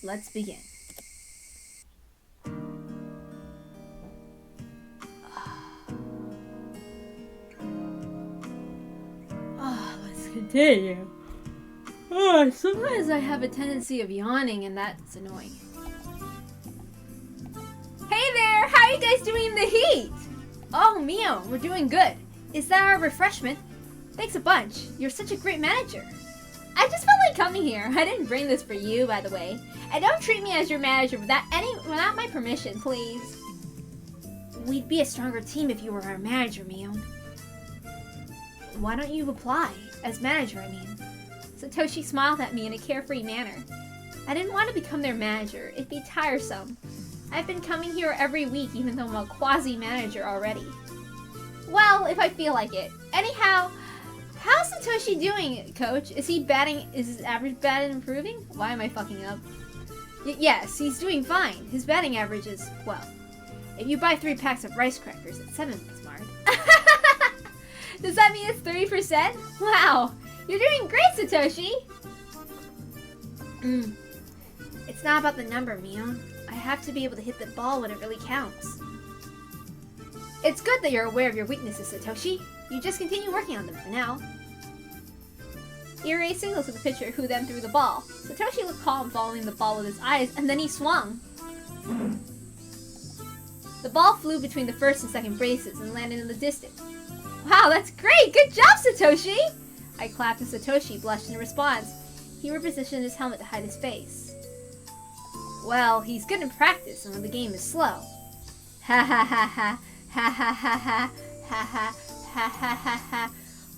let's begin. Let's continue. Sometimes I have a tendency of yawning, and that's annoying. Hey there! How are you guys doing in the heat? Oh, Mio, we're doing good. Is that our refreshment? Thanks a bunch. You're such a great manager. I just felt like coming here. I didn't bring this for you, by the way. And don't treat me as your manager without my permission, please. We'd be a stronger team if you were our manager, Mio. Why don't you apply? As manager, I mean. Satoshi smiled at me in a carefree manner. I didn't want to become their manager. It'd be tiresome. I've been coming here every week, even though I'm a quasi-manager already. Well, if I feel like it. Anyhow, how's Satoshi doing, Coach? Is his average batting improving? Why am I fucking up? Yes, he's doing fine. His batting average is, well, if you buy 3 packs of rice crackers, it's 7 smart. Does that mean it's 30%? Wow, you're doing great, Satoshi! It's not about the number, Mio. I have to be able to hit the ball when it really counts. It's good that you're aware of your weaknesses, Satoshi. You just continue working on them for now. Irie signals to the pitcher, who then threw the ball. Satoshi looked calm, following the ball with his eyes, and then he swung. The ball flew between the first and second bases and landed in the distance. Wow, that's great! Good job, Satoshi! I clapped and Satoshi blushed in response. He repositioned his helmet to hide his face. Well, he's good in practice and when the game is slow. Ha ha ha ha. Ha ha ha ha. Ha ha ha ha ha ha.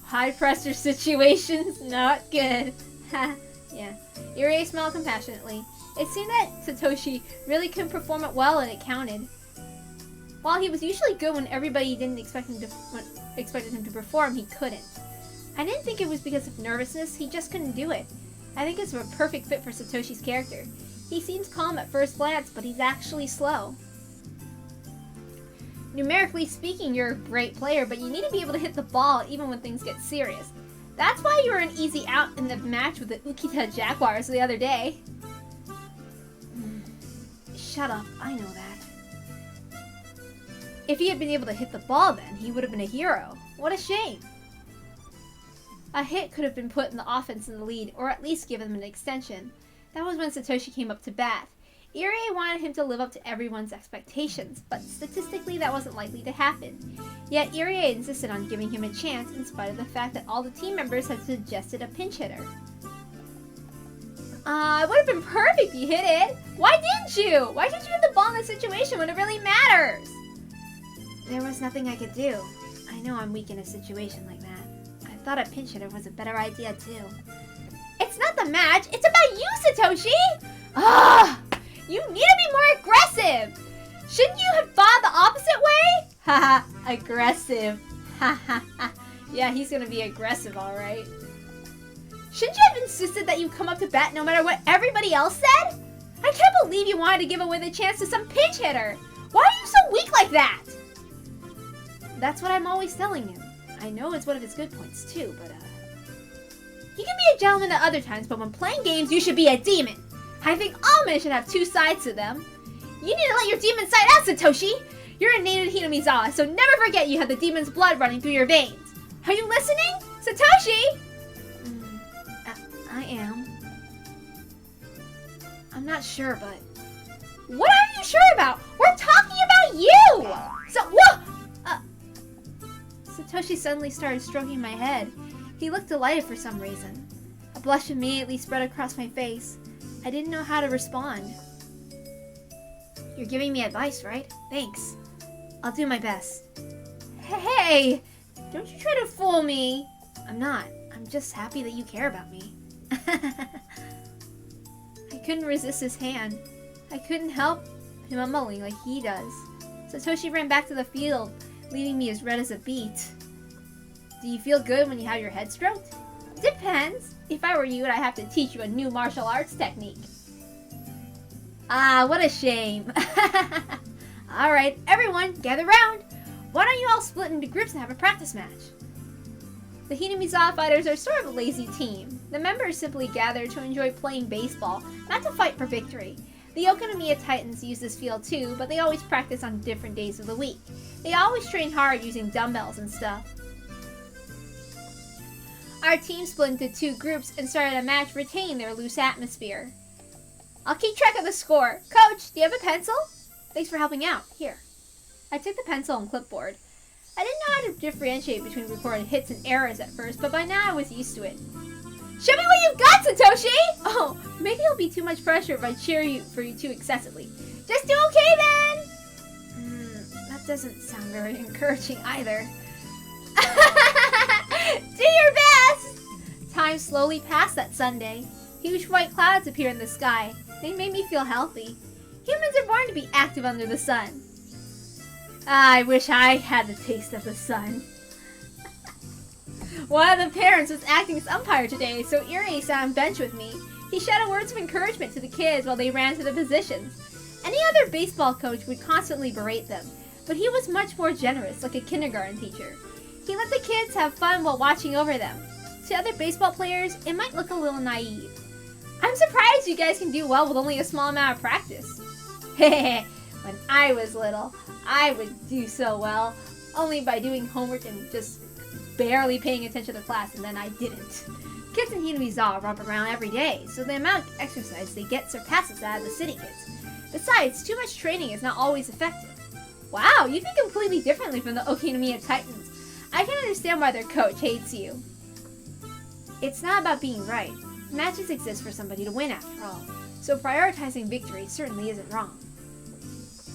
High pressure situations, not good. Ha. Yeah. Irie smiled compassionately. It seemed that Satoshi really couldn't perform it well and it counted. While he was usually good when everybody didn't expected him to perform, he couldn't. I didn't think it was because of nervousness, he just couldn't do it. I think it's a perfect fit for Satoshi's character. He seems calm at first glance, but he's actually slow. Numerically speaking, you're a great player, but you need to be able to hit the ball even when things get serious. That's why you were an easy out in the match with the Ukita Jaguars the other day. Shut up, I know that. If he had been able to hit the ball then, he would have been a hero. What a shame. A hit could have been put in the offense in the lead, or at least given them an extension. That was when Satoshi came up to bat. Irie wanted him to live up to everyone's expectations, but statistically that wasn't likely to happen. Yet Irie insisted on giving him a chance in spite of the fact that all the team members had suggested a pinch hitter. It would have been perfect if you hit it! Why didn't you? Why did you hit the ball in a situation when it really matters? There was nothing I could do. I know I'm weak in a situation like that. I thought a pinch hitter was a better idea too. It's not the match, it's about you, Satoshi! Ugh! You need to be more aggressive! Shouldn't you have thought the opposite way? Haha, aggressive. Haha. Yeah, he's gonna be aggressive, alright. Shouldn't you have insisted that you come up to bat no matter what everybody else said? I can't believe you wanted to give away the chance to some pinch hitter! Why are you so weak like that? That's what I'm always telling him. I know it's one of his good points too, but you can be a gentleman at other times, but when playing games, you should be a demon. I think all men should have 2 sides to them. You need to let your demon side out, Satoshi! You're a native Hinamizawa, so never forget you have the demon's blood running through your veins. Are you listening? Satoshi! I am. I'm not sure, but... What are you sure about? We're talking about you! So, whoa! Satoshi suddenly started stroking my head. He looked delighted for some reason. A blush immediately spread across my face. I didn't know how to respond. You're giving me advice, right? Thanks. I'll do my best. Hey! Don't you try to fool me! I'm not. I'm just happy that you care about me. I couldn't resist his hand. I couldn't help him mumbling like he does. Satoshi ran back to the field, leaving me as red as a beet. Do you feel good when you have your head stroked? Depends. If I were you, I'd have to teach you a new martial arts technique. Ah, what a shame. Alright, everyone, gather round. Why don't you all split into groups and have a practice match? The Hinamizawa Fighters are sort of a lazy team. The members simply gather to enjoy playing baseball, not to fight for victory. The Okonomiya Titans use this field too, but they always practice on different days of the week. They always train hard using dumbbells and stuff. Our team split into 2 groups and started a match retaining their loose atmosphere. I'll keep track of the score. Coach, do you have a pencil? Thanks for helping out. Here. I took the pencil and clipboard. I didn't know how to differentiate between recorded hits and errors at first, but by now I was used to it. Show me what you've got, Satoshi! Oh, maybe it'll be too much pressure if I cheer for you too excessively. Just do okay then! That doesn't sound very encouraging either. Do your best! Time slowly passed that Sunday. Huge white clouds appeared in the sky. They made me feel healthy. Humans are born to be active under the sun. I wish I had the taste of the sun. One of the parents was acting as umpire today, so Irie sat on bench with me. He shouted words of encouragement to the kids while they ran to the positions. Any other baseball coach would constantly berate them, but he was much more generous, like a kindergarten teacher. He let the kids have fun while watching over them. To other baseball players, it might look a little naive. I'm surprised you guys can do well with only a small amount of practice. Hehe, when I was little, I would do so well, only by doing homework and just barely paying attention to class, and then I didn't. Kids in Hinamizawa romp around every day, so the amount of exercise they get surpasses that of the city kids. Besides, too much training is not always effective. Wow, you think completely differently from the Okonomiya Titans. I can understand why their coach hates you. It's not about being right. Matches exist for somebody to win after all, so prioritizing victory certainly isn't wrong.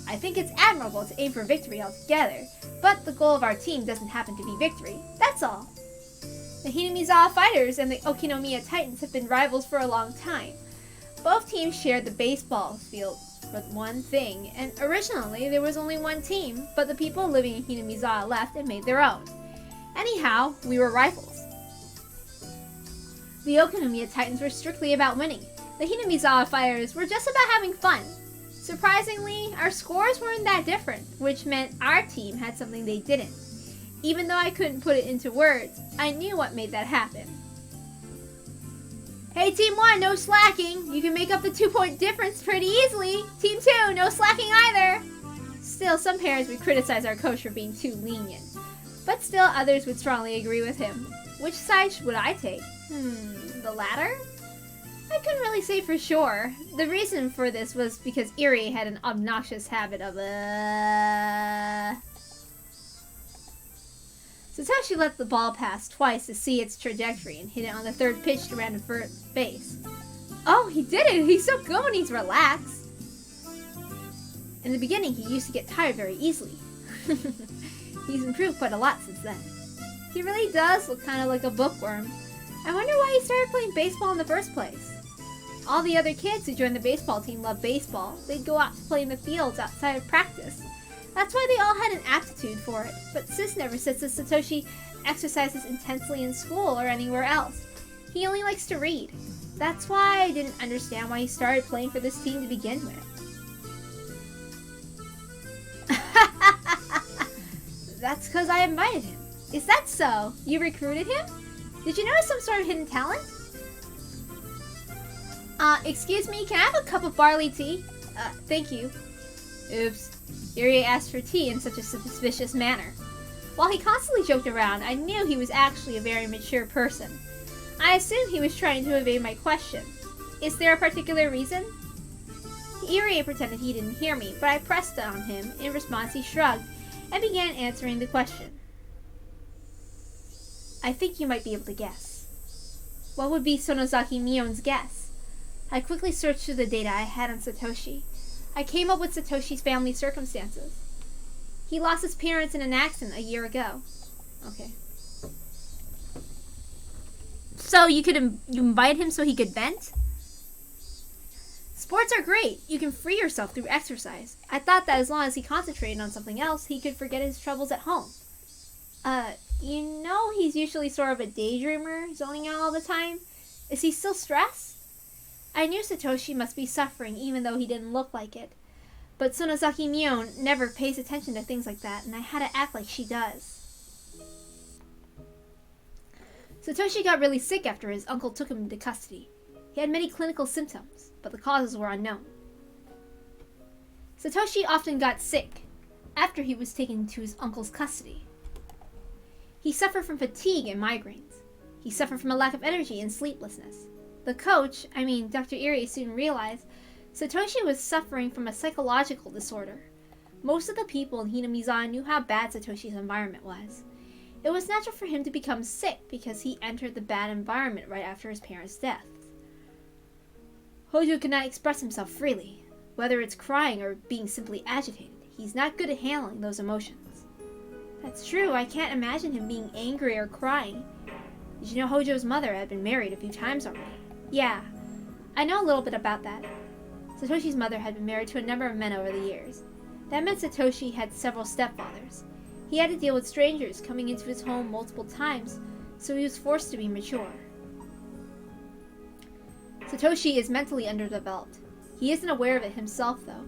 I think it's admirable to aim for victory altogether, but the goal of our team doesn't happen to be victory, that's all. The Hinamizawa Fighters and the Okonomiya Titans have been rivals for a long time. Both teams shared the baseball field for one thing, and originally there was only one team, but the people living in Hinamizawa left and made their own. Anyhow, we were rivals. The Okonomiya Titans were strictly about winning. The Hinamizawa Fighters were just about having fun. Surprisingly, our scores weren't that different, which meant our team had something they didn't. Even though I couldn't put it into words, I knew what made that happen. Hey Team 1, no slacking! You can make up the 2-point difference pretty easily! Team 2, no slacking either! Still, some parents would criticize our coach for being too lenient. But still, others would strongly agree with him. Which side would I take? The latter? I couldn't really say for sure. The reason for this was because Irie had an obnoxious habit of Satoshi let the ball pass twice to see its trajectory and hit it on the 3rd pitch to random first base. Oh, he did it! He's so good when he's relaxed! In the beginning, he used to get tired very easily. He's improved quite a lot since then. He really does look kind of like a bookworm. I wonder why he started playing baseball in the first place. All the other kids who joined the baseball team love baseball. They'd go out to play in the fields outside of practice. That's why they all had an aptitude for it. But Sis never says that Satoshi exercises intensely in school or anywhere else. He only likes to read. That's why I didn't understand why he started playing for this team to begin with. That's because I invited him. Is that so? You recruited him? Did you notice some sort of hidden talent? Excuse me, can I have a cup of barley tea? Thank you. Oops. Irie asked for tea in such a suspicious manner. While he constantly joked around, I knew he was actually a very mature person. I assumed he was trying to evade my question. Is there a particular reason? Irie pretended he didn't hear me, but I pressed on him. In response, he shrugged and began answering the question. I think you might be able to guess. What would be Sonozaki Mion's guess? I quickly searched through the data I had on Satoshi. I came up with Satoshi's family circumstances. He lost his parents in an accident a year ago. Okay. So you invite him so he could vent? Sports are great. You can free yourself through exercise. I thought that as long as he concentrated on something else, he could forget his troubles at home. You know he's usually sort of a daydreamer, zoning out all the time. Is he still stressed? I knew Satoshi must be suffering even though he didn't look like it. But Sonozaki Mion never pays attention to things like that, and I had to act like she does. Satoshi got really sick after his uncle took him into custody. He had many clinical symptoms, but the causes were unknown. Satoshi often got sick after he was taken into his uncle's custody. He suffered from fatigue and migraines. He suffered from a lack of energy and sleeplessness. The coach, Dr. Irie, soon realized Satoshi was suffering from a psychological disorder. Most of the people in Hinamiza knew how bad Satoshi's environment was. It was natural for him to become sick because he entered the bad environment right after his parents' deaths. Hojo cannot express himself freely, whether it's crying or being simply agitated. He's not good at handling those emotions. That's true, I can't imagine him being angry or crying. Did you know Hojo's mother had been married a few times already? Yeah, I know a little bit about that. Satoshi's mother had been married to a number of men over the years. That meant Satoshi had several stepfathers. He had to deal with strangers coming into his home multiple times, so he was forced to be mature. Satoshi is mentally underdeveloped. He isn't aware of it himself, though.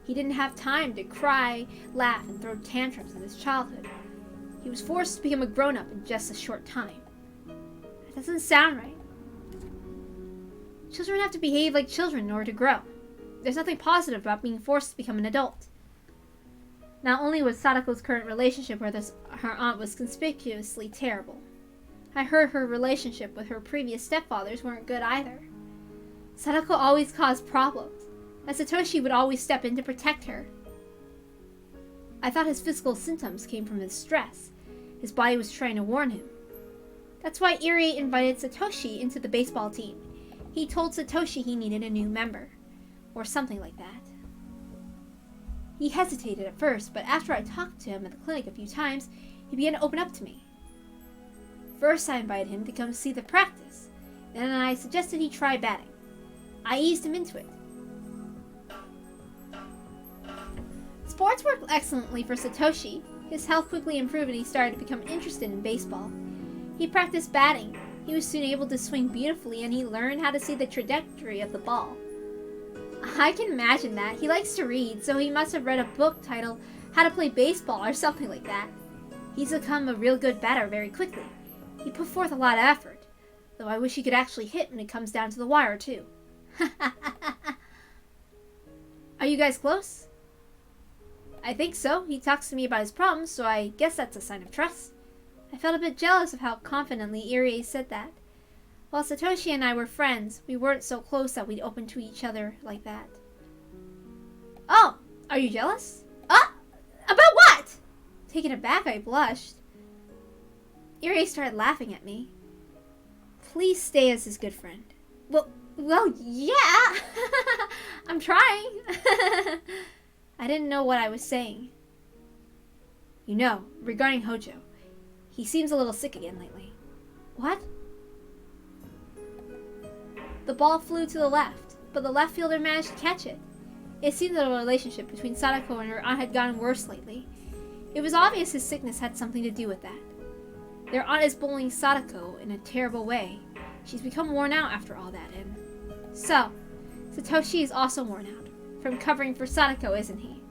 He didn't have time to cry, laugh, and throw tantrums in his childhood. He was forced to become a grown-up in just a short time. That doesn't sound right. Children have to behave like children in order to grow. There's nothing positive about being forced to become an adult. Not only was Sadako's current relationship with her aunt was conspicuously terrible. I heard her relationship with her previous stepfathers weren't good either. Sadako always caused problems, and Satoshi would always step in to protect her. I thought his physical symptoms came from his stress. His body was trying to warn him. That's why Irie invited Satoshi into the baseball team. He told Satoshi he needed a new member, or something like that. He hesitated at first, but after I talked to him at the clinic a few times, he began to open up to me. First, I invited him to come see the practice. Then I suggested he try batting. I eased him into it. Sports worked excellently for Satoshi. His health quickly improved and he started to become interested in baseball. He practiced batting. He was soon able to swing beautifully and he learned how to see the trajectory of the ball. I can imagine that. He likes to read, so he must have read a book titled How to Play Baseball or something like that. He's become a real good batter very quickly. He put forth a lot of effort, though I wish he could actually hit when it comes down to the wire, too. Are you guys close? I think so. He talks to me about his problems, so I guess that's a sign of trust. I felt a bit jealous of how confidently Irie said that. While Satoshi and I were friends, we weren't so close that we'd open to each other like that. Oh, are you jealous? About what? Taken aback, I blushed. Irie started laughing at me. Please stay as his good friend. Well, yeah. I'm trying. I didn't know what I was saying. You know, regarding Hojo, he seems a little sick again lately. What? The ball flew to the left, but the left fielder managed to catch it. It seemed that the relationship between Sadako and her aunt had gotten worse lately. It was obvious his sickness had something to do with that. Their aunt is bullying Sadako in a terrible way. She's become worn out after all that, and so, Satoshi is also worn out from covering for Sadako, isn't he?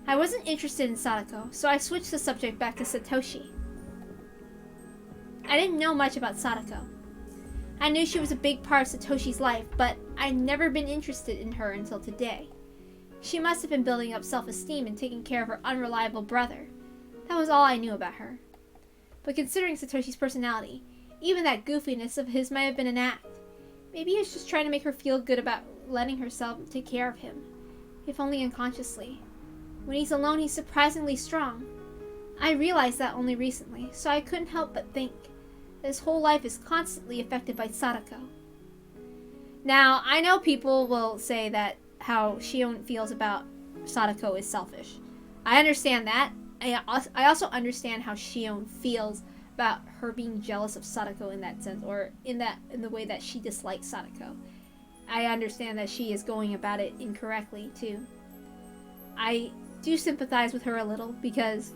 I wasn't interested in Sadako, so I switched the subject back to Satoshi. I didn't know much about Sadako. I knew she was a big part of Satoshi's life, but I'd never been interested in her until today. She must have been building up self-esteem and taking care of her unreliable brother. That was all I knew about her. But considering Satoshi's personality, even that goofiness of his might have been an act. Maybe he was just trying to make her feel good about letting herself take care of him, if only unconsciously. When he's alone, he's surprisingly strong. I realized that only recently, so I couldn't help but think that his whole life is constantly affected by Sadako. Now, I know people will say that how Shion feels about Sadako is selfish. I understand that. I also understand how Shion feels about her being jealous of Sadako in that sense, or in the way that she dislikes Sadako. I understand that she is going about it incorrectly too. I do sympathize with her a little because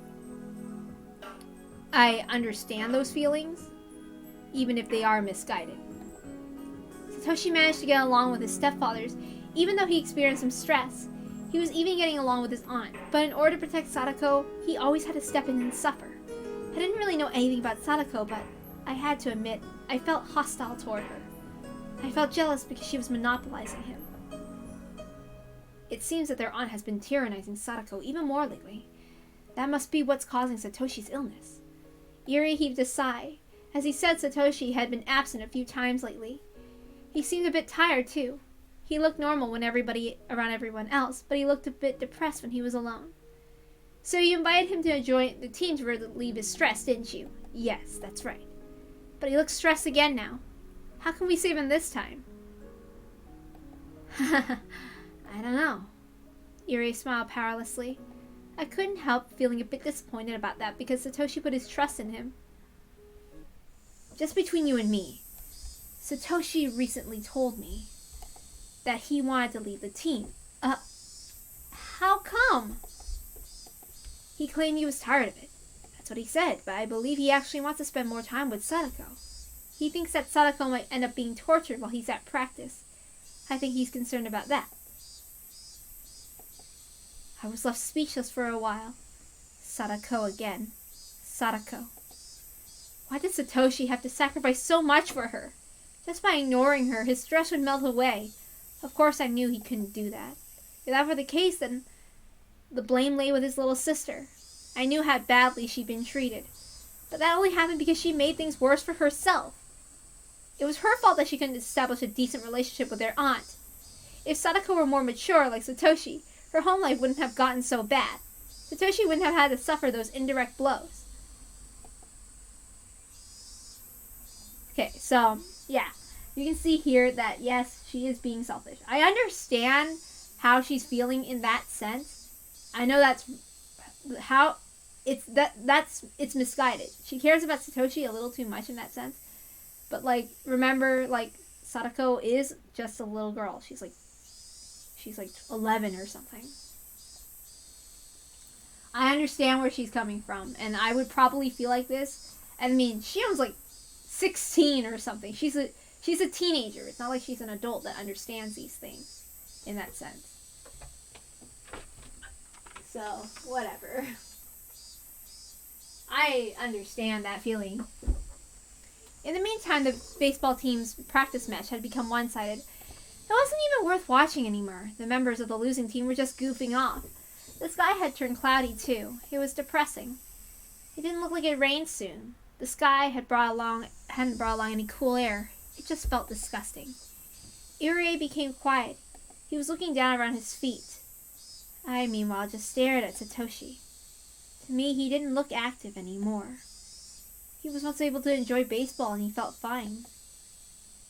I understand those feelings, even if they are misguided. Satoshi managed to get along with his stepfathers, even though he experienced some stress. He was even getting along with his aunt, but in order to protect Sadako, he always had to step in and suffer. I didn't really know anything about Sadako, but I had to admit, I felt hostile toward her. I felt jealous because she was monopolizing him. It seems that their aunt has been tyrannizing Sadako even more lately. That must be what's causing Satoshi's illness. Yuri heaved a sigh. As he said, Satoshi had been absent a few times lately. He seemed a bit tired, too. He looked normal when around everyone else, but he looked a bit depressed when he was alone. So you invited him to join the team to relieve his stress, didn't you? Yes, that's right. But he looks stressed again now. How can we save him this time? I don't know. Yuri smiled powerlessly. I couldn't help feeling a bit disappointed about that because Satoshi put his trust in him. Just between you and me, Satoshi recently told me that he wanted to leave the team. How come? He claimed he was tired of it. That's what he said, but I believe he actually wants to spend more time with Sadako. He thinks that Sadako might end up being tortured while he's at practice. I think he's concerned about that. I was left speechless for a while. Sadako again. Sadako. Why did Satoshi have to sacrifice so much for her? Just by ignoring her, his stress would melt away. Of course I knew he couldn't do that. If that were the case, then the blame lay with his little sister. I knew how badly she'd been treated. But that only happened because she made things worse for herself. It was her fault that she couldn't establish a decent relationship with their aunt. If Sadako were more mature, like Satoshi, her home life wouldn't have gotten so bad. Satoshi wouldn't have had to suffer those indirect blows. Okay, so, yeah. You can see here that, yes, she is being selfish. I understand how she's feeling in that sense. I know that's how it's misguided. She cares about Satoshi a little too much in that sense. But, like, remember, like, Sadako is just a little girl. She's like 11 or something. I understand where she's coming from, and I would probably feel like this. I mean, she was like 16 or something. She's a teenager. It's not like she's an adult that understands these things in that sense. So, whatever. I understand that feeling. In the meantime, the baseball team's practice match had become one-sided. It wasn't even worth watching anymore. The members of the losing team were just goofing off. The sky had turned cloudy, too. It was depressing. It didn't look like it rained soon. The sky hadn't brought along any cool air. It just felt disgusting. Irie became quiet. He was looking down around his feet. I, meanwhile, just stared at Satoshi. To me, he didn't look active anymore. He was once able to enjoy baseball and he felt fine.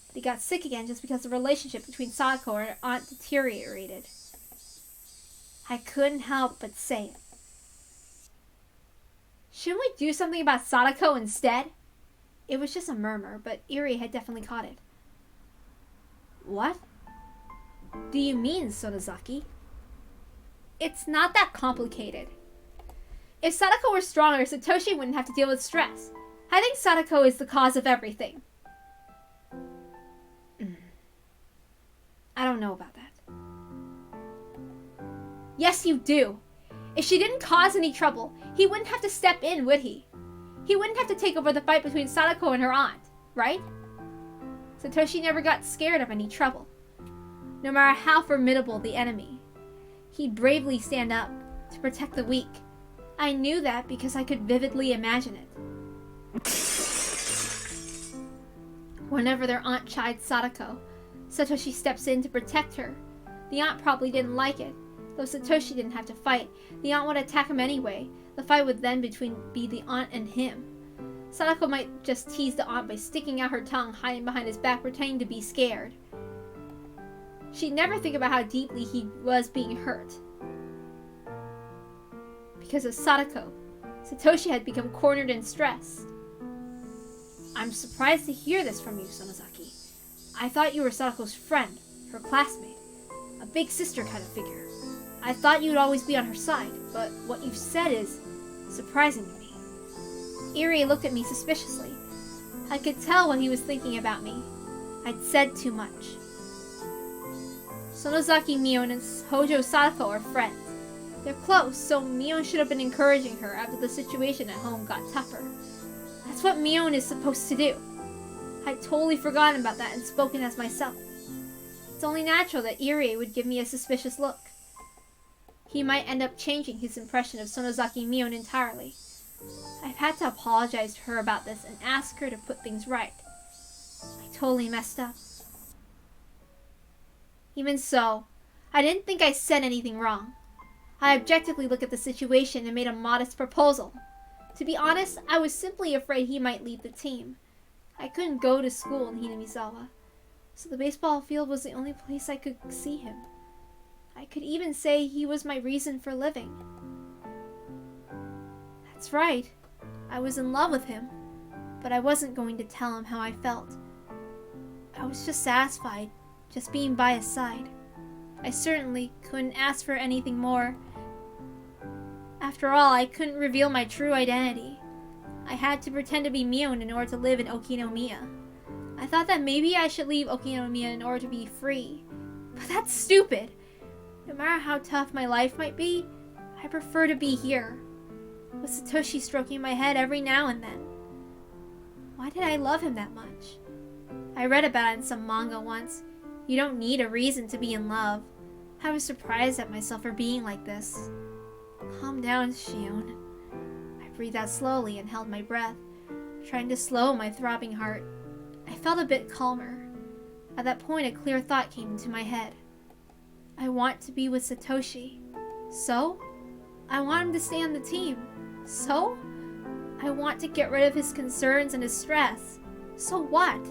But he got sick again just because the relationship between Sadako and her aunt deteriorated. I couldn't help but say it. Shouldn't we do something about Sadako instead? It was just a murmur, but Irie had definitely caught it. What do you mean, Sonozaki? It's not that complicated. If Sadako were stronger, Satoshi wouldn't have to deal with stress. I think Sadako is the cause of everything. I don't know about that. Yes, you do. If she didn't cause any trouble, he wouldn't have to step in, would he? He wouldn't have to take over the fight between Sadako and her aunt, right? Satoshi never got scared of any trouble. No matter how formidable the enemy, he'd bravely stand up to protect the weak. I knew that because I could vividly imagine it. Whenever their aunt chid Sadako, Satoshi steps in to protect her. The aunt probably didn't like it. Though Satoshi didn't have to fight, the aunt would attack him anyway. The fight would then be the aunt and him. Sadako might just tease the aunt by sticking out her tongue, hiding behind his back, pretending to be scared. She'd never think about how deeply he was being hurt. Because of Sadako, Satoshi had become cornered and stressed. I'm surprised to hear this from you, Sonozaki. I thought you were Sadako's friend, her classmate, a big sister kind of figure. I thought you'd always be on her side, but what you've said is surprising to me. Irie looked at me suspiciously. I could tell what he was thinking about me. I'd said too much. Sonozaki Mion and Hojo Sadako are friends. They're close, so Mion should have been encouraging her after the situation at home got tougher. That's what Mion is supposed to do. I'd totally forgotten about that and spoken as myself. It's only natural that Irie would give me a suspicious look. He might end up changing his impression of Sonozaki Mion entirely. I've had to apologize to her about this and ask her to put things right. I totally messed up. Even so, I didn't think I said anything wrong. I objectively looked at the situation and made a modest proposal. To be honest, I was simply afraid he might leave the team. I couldn't go to school in Hinamizawa, so the baseball field was the only place I could see him. I could even say he was my reason for living. That's right. I was in love with him, but I wasn't going to tell him how I felt. I was just satisfied, just being by his side. I certainly couldn't ask for anything more. After all, I couldn't reveal my true identity. I had to pretend to be Mion in order to live in Okinomiya. I thought that maybe I should leave Okinomiya in order to be free. But that's stupid! No matter how tough my life might be, I prefer to be here, with Satoshi stroking my head every now and then. Why did I love him that much? I read about it in some manga once. You don't need a reason to be in love. I was surprised at myself for being like this. Calm down, Shion. I breathed out slowly and held my breath, trying to slow my throbbing heart. I felt a bit calmer. At that point, a clear thought came into my head. I want to be with Satoshi. So? I want him to stay on the team. So? I want to get rid of his concerns and his stress. So what?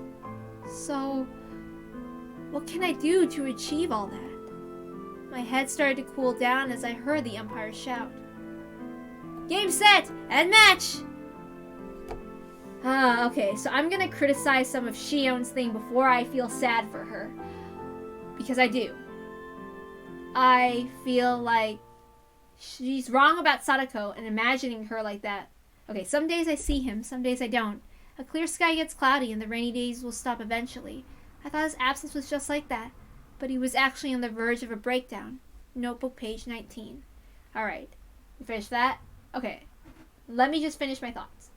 So, what can I do to achieve all that? My head started to cool down as I heard the umpire shout. Game set and match! Okay, so I'm gonna criticize some of Shion's thing before I feel sad for her. Because I do. I feel like she's wrong about Sadako and imagining her like that. Okay, some days I see him, some days I don't. A clear sky gets cloudy and the rainy days will stop eventually. I thought his absence was just like that, but he was actually on the verge of a breakdown. Notebook page 19. Alright, you finished that? Okay, let me just finish my thoughts.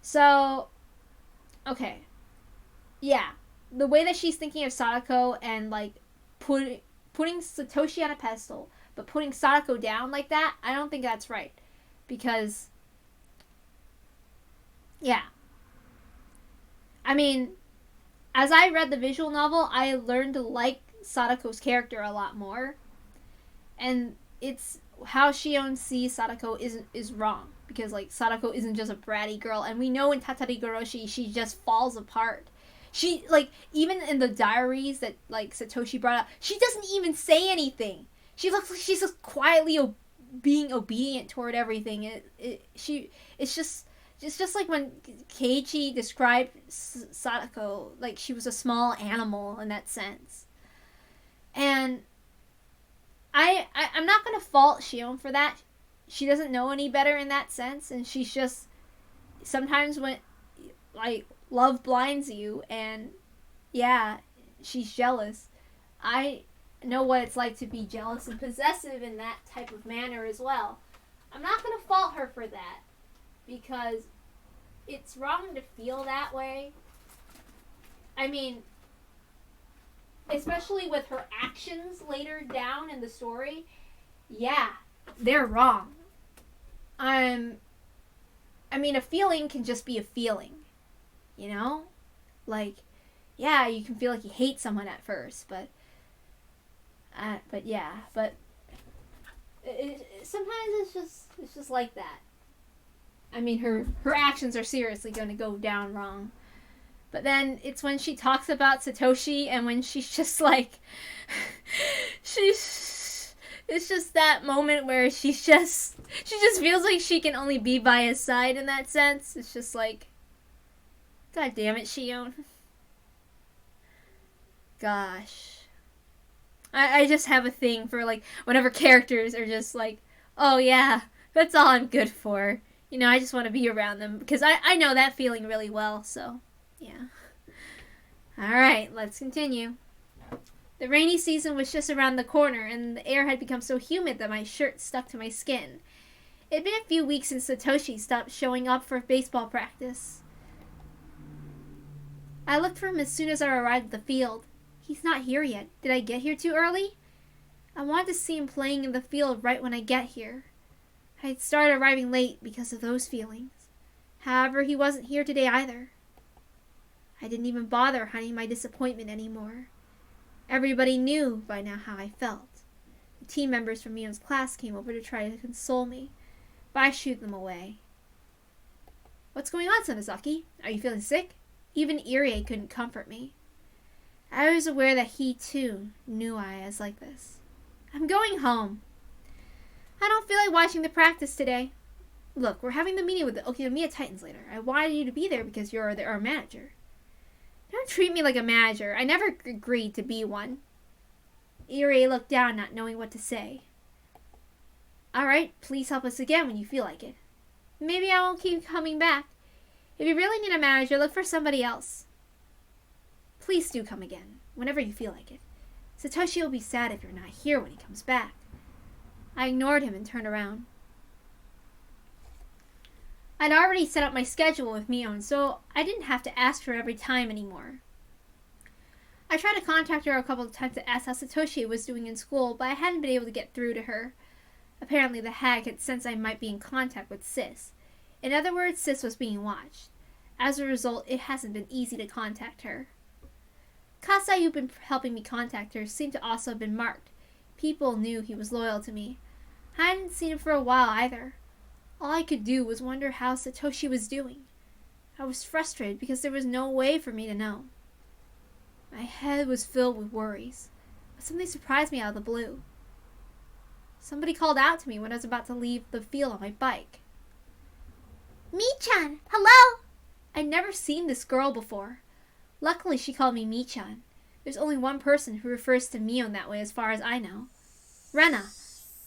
So, okay. Yeah, the way that she's thinking of Sadako and like putting Satoshi on a pedestal, but putting Sadako down like that, I don't think that's right. Because, yeah. I mean, as I read the visual novel, I learned to like Sadako's character a lot more. And it's how Shion sees Sadako is wrong. Because, like, Sadako isn't just a bratty girl. And we know in Tatari Goroshi, she just falls apart. She, like, even in the diaries that, like, Satoshi brought up, she doesn't even say anything. She looks like she's just quietly being obedient toward everything. It's just like when Keiichi described Sadako, like she was a small animal in that sense. And I'm not going to fault Shion for that. She doesn't know any better in that sense, and she's just, sometimes when, like, love blinds you, and, yeah, she's jealous. I know what it's like to be jealous and possessive in that type of manner as well. I'm not going to fault her for that, because it's wrong to feel that way. I mean, especially with her actions later down in the story, yeah, they're wrong. I mean, a feeling can just be a feeling, you know? Like, yeah, you can feel like you hate someone at first, but yeah, but sometimes it's just like that. I mean, her actions are seriously going to go down wrong. But then it's when she talks about Satoshi and when she's just like, it's just that moment where she just feels like she can only be by his side in that sense. It's just like, God damn it, Shion. Gosh. I just have a thing for, like, whenever characters are just like, oh yeah, that's all I'm good for. You know, I just want to be around them. Because I know that feeling really well, so, yeah. Alright, let's continue. The rainy season was just around the corner, and the air had become so humid that my shirt stuck to my skin. It had been a few weeks since Satoshi stopped showing up for baseball practice. I looked for him as soon as I arrived at the field. He's not here yet. Did I get here too early? I wanted to see him playing in the field right when I get here. I had started arriving late because of those feelings. However, he wasn't here today either. I didn't even bother hiding my disappointment anymore. Everybody knew by now how I felt. The team members from Mion's class came over to try to console me, but I shooed them away. What's going on, Sonozaki? Are you feeling sick? Even Irie couldn't comfort me. I was aware that he, too, knew I was like this. I'm going home. I don't feel like watching the practice today. Look, we're having the meeting with the Okinomiya Titans later. I wanted you to be there because you're our manager. Don't treat me like a manager. I never agreed to be one. Irie looked down, not knowing what to say. Alright, please help us again when you feel like it. Maybe I won't keep coming back. If you really need a manager, look for somebody else. Please do come again, whenever you feel like it. Satoshi will be sad if you're not here when he comes back. I ignored him and turned around. I'd already set up my schedule with Mion, so I didn't have to ask her every time anymore. I tried to contact her a couple of times to ask how Satoshi was doing in school, but I hadn't been able to get through to her. Apparently the hag had sensed I might be in contact with Sis. In other words, Sis was being watched. As a result, it hasn't been easy to contact her. Kasai, who'd been helping me contact her, seemed to also have been marked. People knew he was loyal to me. I hadn't seen him for a while either. All I could do was wonder how Satoshi was doing. I was frustrated because there was no way for me to know. My head was filled with worries, but something surprised me out of the blue. Somebody called out to me when I was about to leave the field on my bike. Mi-chan, hello! I'd never seen this girl before. Luckily, she called me Mi-chan. There's only one person who refers to Mion that way as far as I know. Rena,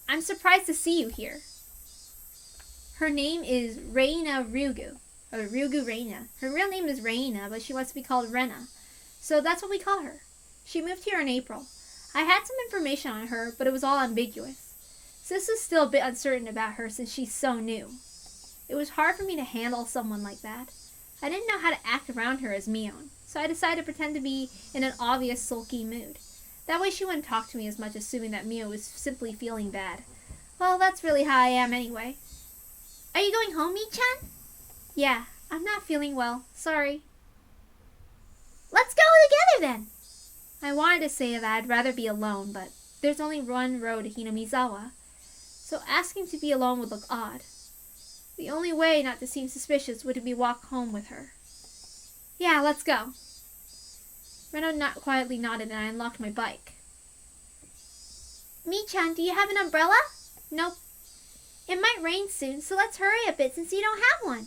I'm surprised to see you here. Her name is Reina Ryugu, or Ryugu Reina. Her real name is Reina, but she wants to be called Rena, so that's what we call her. She moved here in April. I had some information on her, but it was all ambiguous. Sis is still a bit uncertain about her since she's so new. It was hard for me to handle someone like that. I didn't know how to act around her as Mion, so I decided to pretend to be in an obvious sulky mood. That way she wouldn't talk to me as much, assuming that Mio was simply feeling bad. Well, that's really how I am anyway. Are you going home, Mi-chan? Yeah, I'm not feeling well. Sorry. Let's go together then! I wanted to say that I'd rather be alone, but there's only one road to Hinamizawa, so asking to be alone would look odd. The only way not to seem suspicious would be walk home with her. Yeah, let's go. Rena quietly nodded and I unlocked my bike. Mi-chan, do you have an umbrella? Nope. It might rain soon, so let's hurry a bit since you don't have one.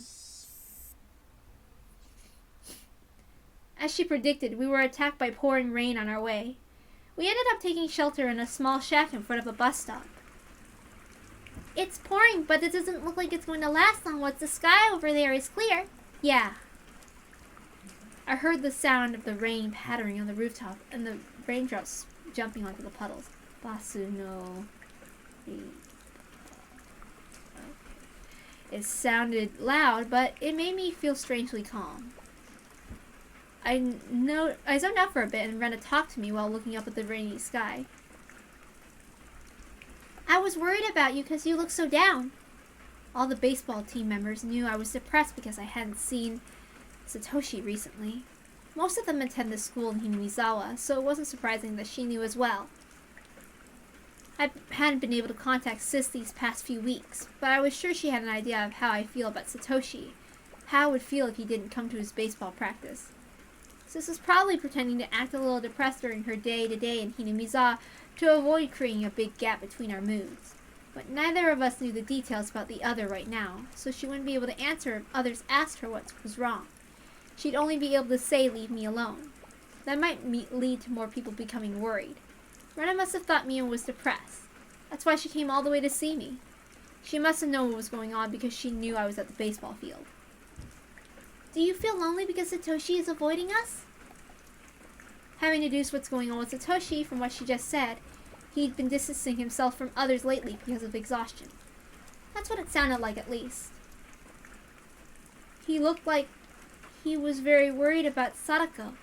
As she predicted, we were attacked by pouring rain on our way. We ended up taking shelter in a small shack in front of a bus stop. It's pouring, but it doesn't look like it's going to last long once the sky over there is clear. Yeah. I heard the sound of the rain pattering on the rooftop and the raindrops jumping onto the puddles. Basu no... It sounded loud, but it made me feel strangely calm. I zoned out for a bit and Rena talked to me while looking up at the rainy sky. I was worried about you because you look so down. All the baseball team members knew I was depressed because I hadn't seen Satoshi recently. Most of them attend the school in Hinamizawa, so it wasn't surprising that she knew as well. I hadn't been able to contact Sis these past few weeks, but I was sure she had an idea of how I feel about Satoshi, how I would feel if he didn't come to his baseball practice. Sis was probably pretending to act a little depressed during her day-to-day in Hinamizawa to avoid creating a big gap between our moods. But neither of us knew the details about the other right now, so she wouldn't be able to answer if others asked her what was wrong. She'd only be able to say, "Leave me alone." That might lead to more people becoming worried. Rena must have thought Mio was depressed. That's why she came all the way to see me. She must have known what was going on because she knew I was at the baseball field. Do you feel lonely because Satoshi is avoiding us? Having deduced what's going on with Satoshi from what she just said, he'd been distancing himself from others lately because of exhaustion. That's what it sounded like, at least. He looked like he was very worried about Sadako.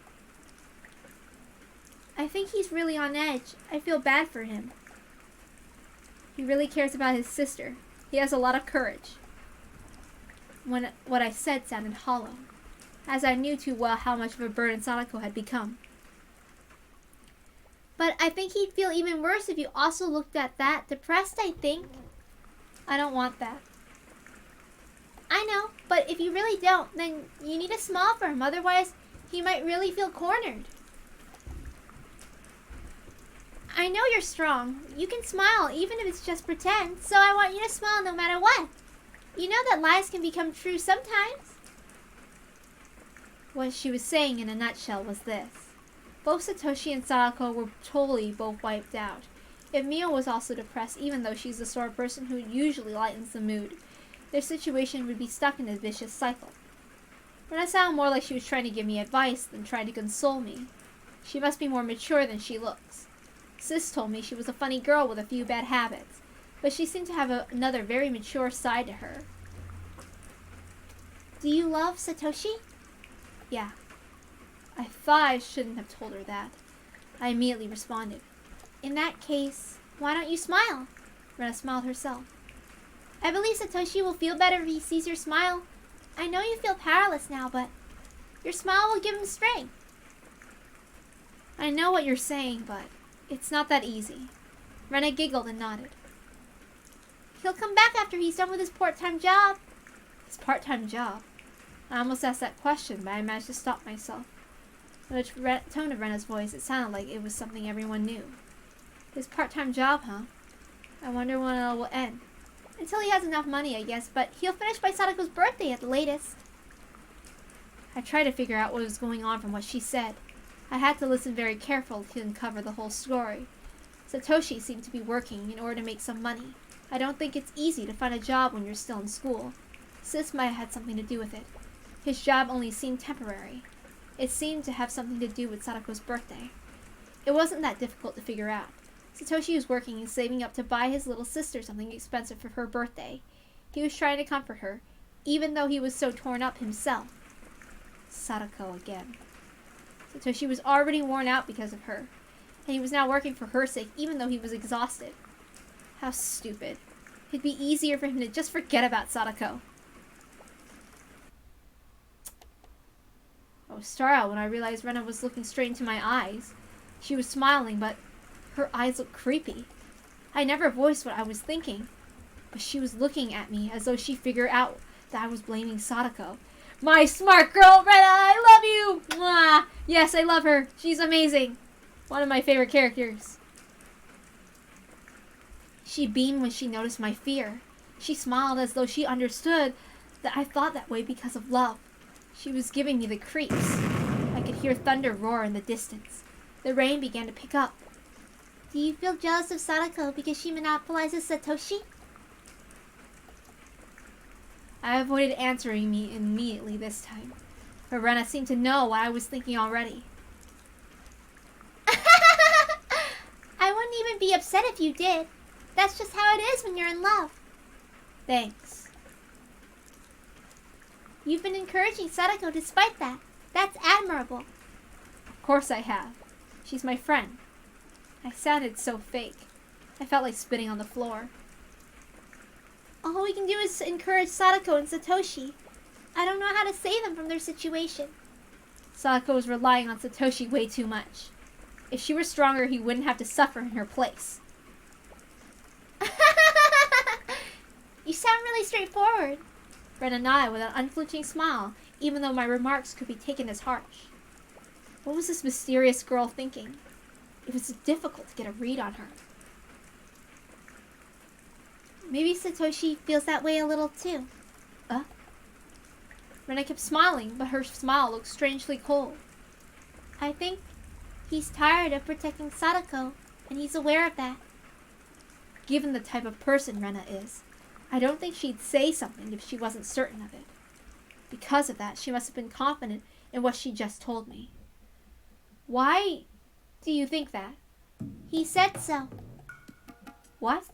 I think he's really on edge. I feel bad for him. He really cares about his sister. He has a lot of courage. What I said sounded hollow, as I knew too well how much of a burden Sadako had become. But I think he'd feel even worse if you also looked at that. Depressed, I think. I don't want that. I know, but if you really don't, then you need to smile for him. Otherwise, he might really feel cornered. I know you're strong. You can smile, even if it's just pretend. So I want you to smile no matter what. You know that lies can become true sometimes. What she was saying in a nutshell was this. Both Satoshi and Sadako were totally both wiped out. If Mio was also depressed, even though she's the sort of person who usually lightens the mood, their situation would be stuck in a vicious cycle. Rena sounded more like she was trying to give me advice than trying to console me. She must be more mature than she looks. Sis told me she was a funny girl with a few bad habits, but she seemed to have another very mature side to her. Do you love Satoshi? Yeah. I thought I shouldn't have told her that. I immediately responded. In that case, why don't you smile? Rena smiled herself. I believe Satoshi will feel better if he sees your smile. I know you feel powerless now, but your smile will give him strength. I know what you're saying, but it's not that easy. Rena giggled and nodded. He'll come back after he's done with his part-time job. His part-time job? I almost asked that question, but I managed to stop myself. By the tone of Rena's voice, it sounded like it was something everyone knew. His part-time job, huh? I wonder when it will end. Until he has enough money, I guess, but he'll finish by Sadako's birthday at the latest. I tried to figure out what was going on from what she said. I had to listen very carefully to uncover the whole story. Satoshi seemed to be working in order to make some money. I don't think it's easy to find a job when you're still in school. Sis might have had something to do with it. His job only seemed temporary. It seemed to have something to do with Sadako's birthday. It wasn't that difficult to figure out. Satoshi was working and saving up to buy his little sister something expensive for her birthday. He was trying to comfort her, even though he was so torn up himself. Sadako again. Satoshi was already worn out because of her, and he was now working for her sake, even though he was exhausted. How stupid. It'd be easier for him to just forget about Sadako. I was startled when I realized Rena was looking straight into my eyes. She was smiling, but her eyes looked creepy. I never voiced what I was thinking, but she was looking at me as though she figured out that I was blaming Sadako. My smart girl, Rena, I love you! Mwah! Yes, I love her. She's amazing. One of my favorite characters. She beamed when she noticed my fear. She smiled as though she understood that I thought that way because of love. She was giving me the creeps. I could hear thunder roar in the distance. The rain began to pick up. Do you feel jealous of Sadako because she monopolizes Satoshi? I avoided answering me immediately this time. But Rena seemed to know what I was thinking already. I wouldn't even be upset if you did. That's just how it is when you're in love. Thanks. You've been encouraging Sadako despite that. That's admirable. Of course I have. She's my friend. I sounded so fake. I felt like spitting on the floor. All we can do is encourage Sadako and Satoshi. I don't know how to save them from their situation. Sadako was relying on Satoshi way too much. If she were stronger, he wouldn't have to suffer in her place. You sound really straightforward. Rena nodded with an unflinching smile, even though my remarks could be taken as harsh. What was this mysterious girl thinking? It was difficult to get a read on her. Maybe Satoshi feels that way a little too. Rena kept smiling, but her smile looked strangely cold. I think he's tired of protecting Sadako, and he's aware of that. Given the type of person Rena is, I don't think she'd say something if she wasn't certain of it. Because of that, she must have been confident in what she just told me. Why do you think that? He said so. What?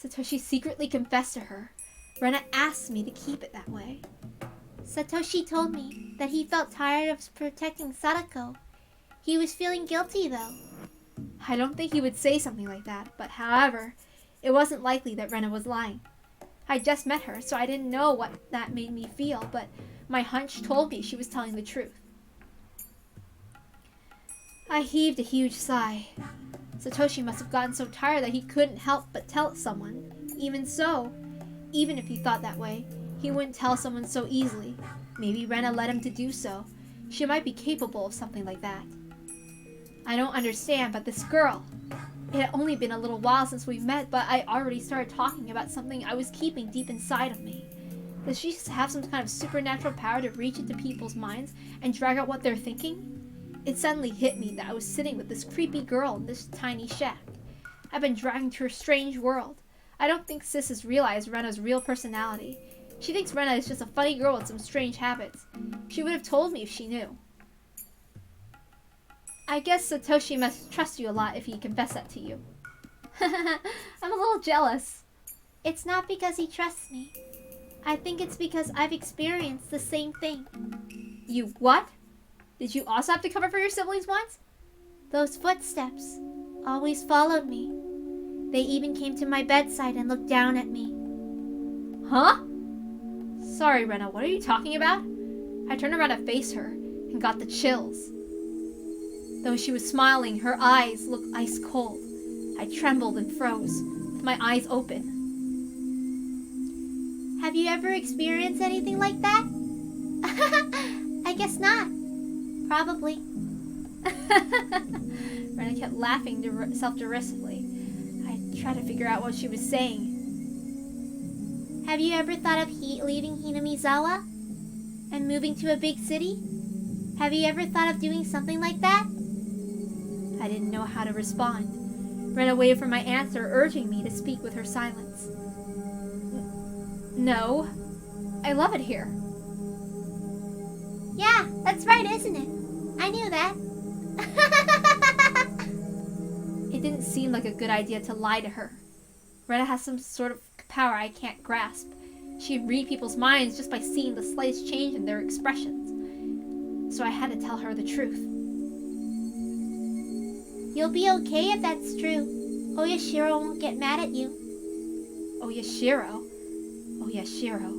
Satoshi secretly confessed to her. Rena asked me to keep it that way. Satoshi told me, that he felt tired of protecting Sadako. He was feeling guilty, though. I don't think he would say something like that, but however, it wasn't likely that Rena was lying. I just met her, so I didn't know what that made me feel, but my hunch told me she was telling the truth. I heaved a huge sigh. Satoshi must have gotten so tired that he couldn't help but tell someone. Even so, even if he thought that way, he wouldn't tell someone so easily. Maybe Rena led him to do so. She might be capable of something like that. I don't understand, but this girl... It had only been a little while since we met, but I already started talking about something I was keeping deep inside of me. Does she just have some kind of supernatural power to reach into people's minds and drag out what they're thinking? It suddenly hit me that I was sitting with this creepy girl in this tiny shack. I've been dragged to her strange world. I don't think Sis has realized Rena's real personality. She thinks Rena is just a funny girl with some strange habits. She would have told me if she knew. I guess Satoshi must trust you a lot if he confessed that to you. I'm a little jealous. It's not because he trusts me. I think it's because I've experienced the same thing. You what? Did you also have to cover for your siblings once? Those footsteps always followed me. They even came to my bedside and looked down at me. Huh? Sorry, Rena, what are you talking about? I turned around to face her and got the chills. Though she was smiling, her eyes looked ice cold. I trembled and froze, with my eyes open. Have you ever experienced anything like that? I guess not. Probably. Rena kept laughing self-derisively. I tried to figure out what she was saying. Have you ever thought of leaving Hinamizawa and moving to a big city? Have you ever thought of doing something like that? I didn't know how to respond. Rena waited for my answer, urging me to speak with her silence. No. I love it here. Yeah, that's right, isn't it? I knew that. It didn't seem like a good idea to lie to her. Rena has some sort of power I can't grasp. She can read people's minds just by seeing the slightest change in their expressions. So I had to tell her the truth. You'll be okay if that's true. Oyashiro won't get mad at you. Oyashiro? Oyashiro.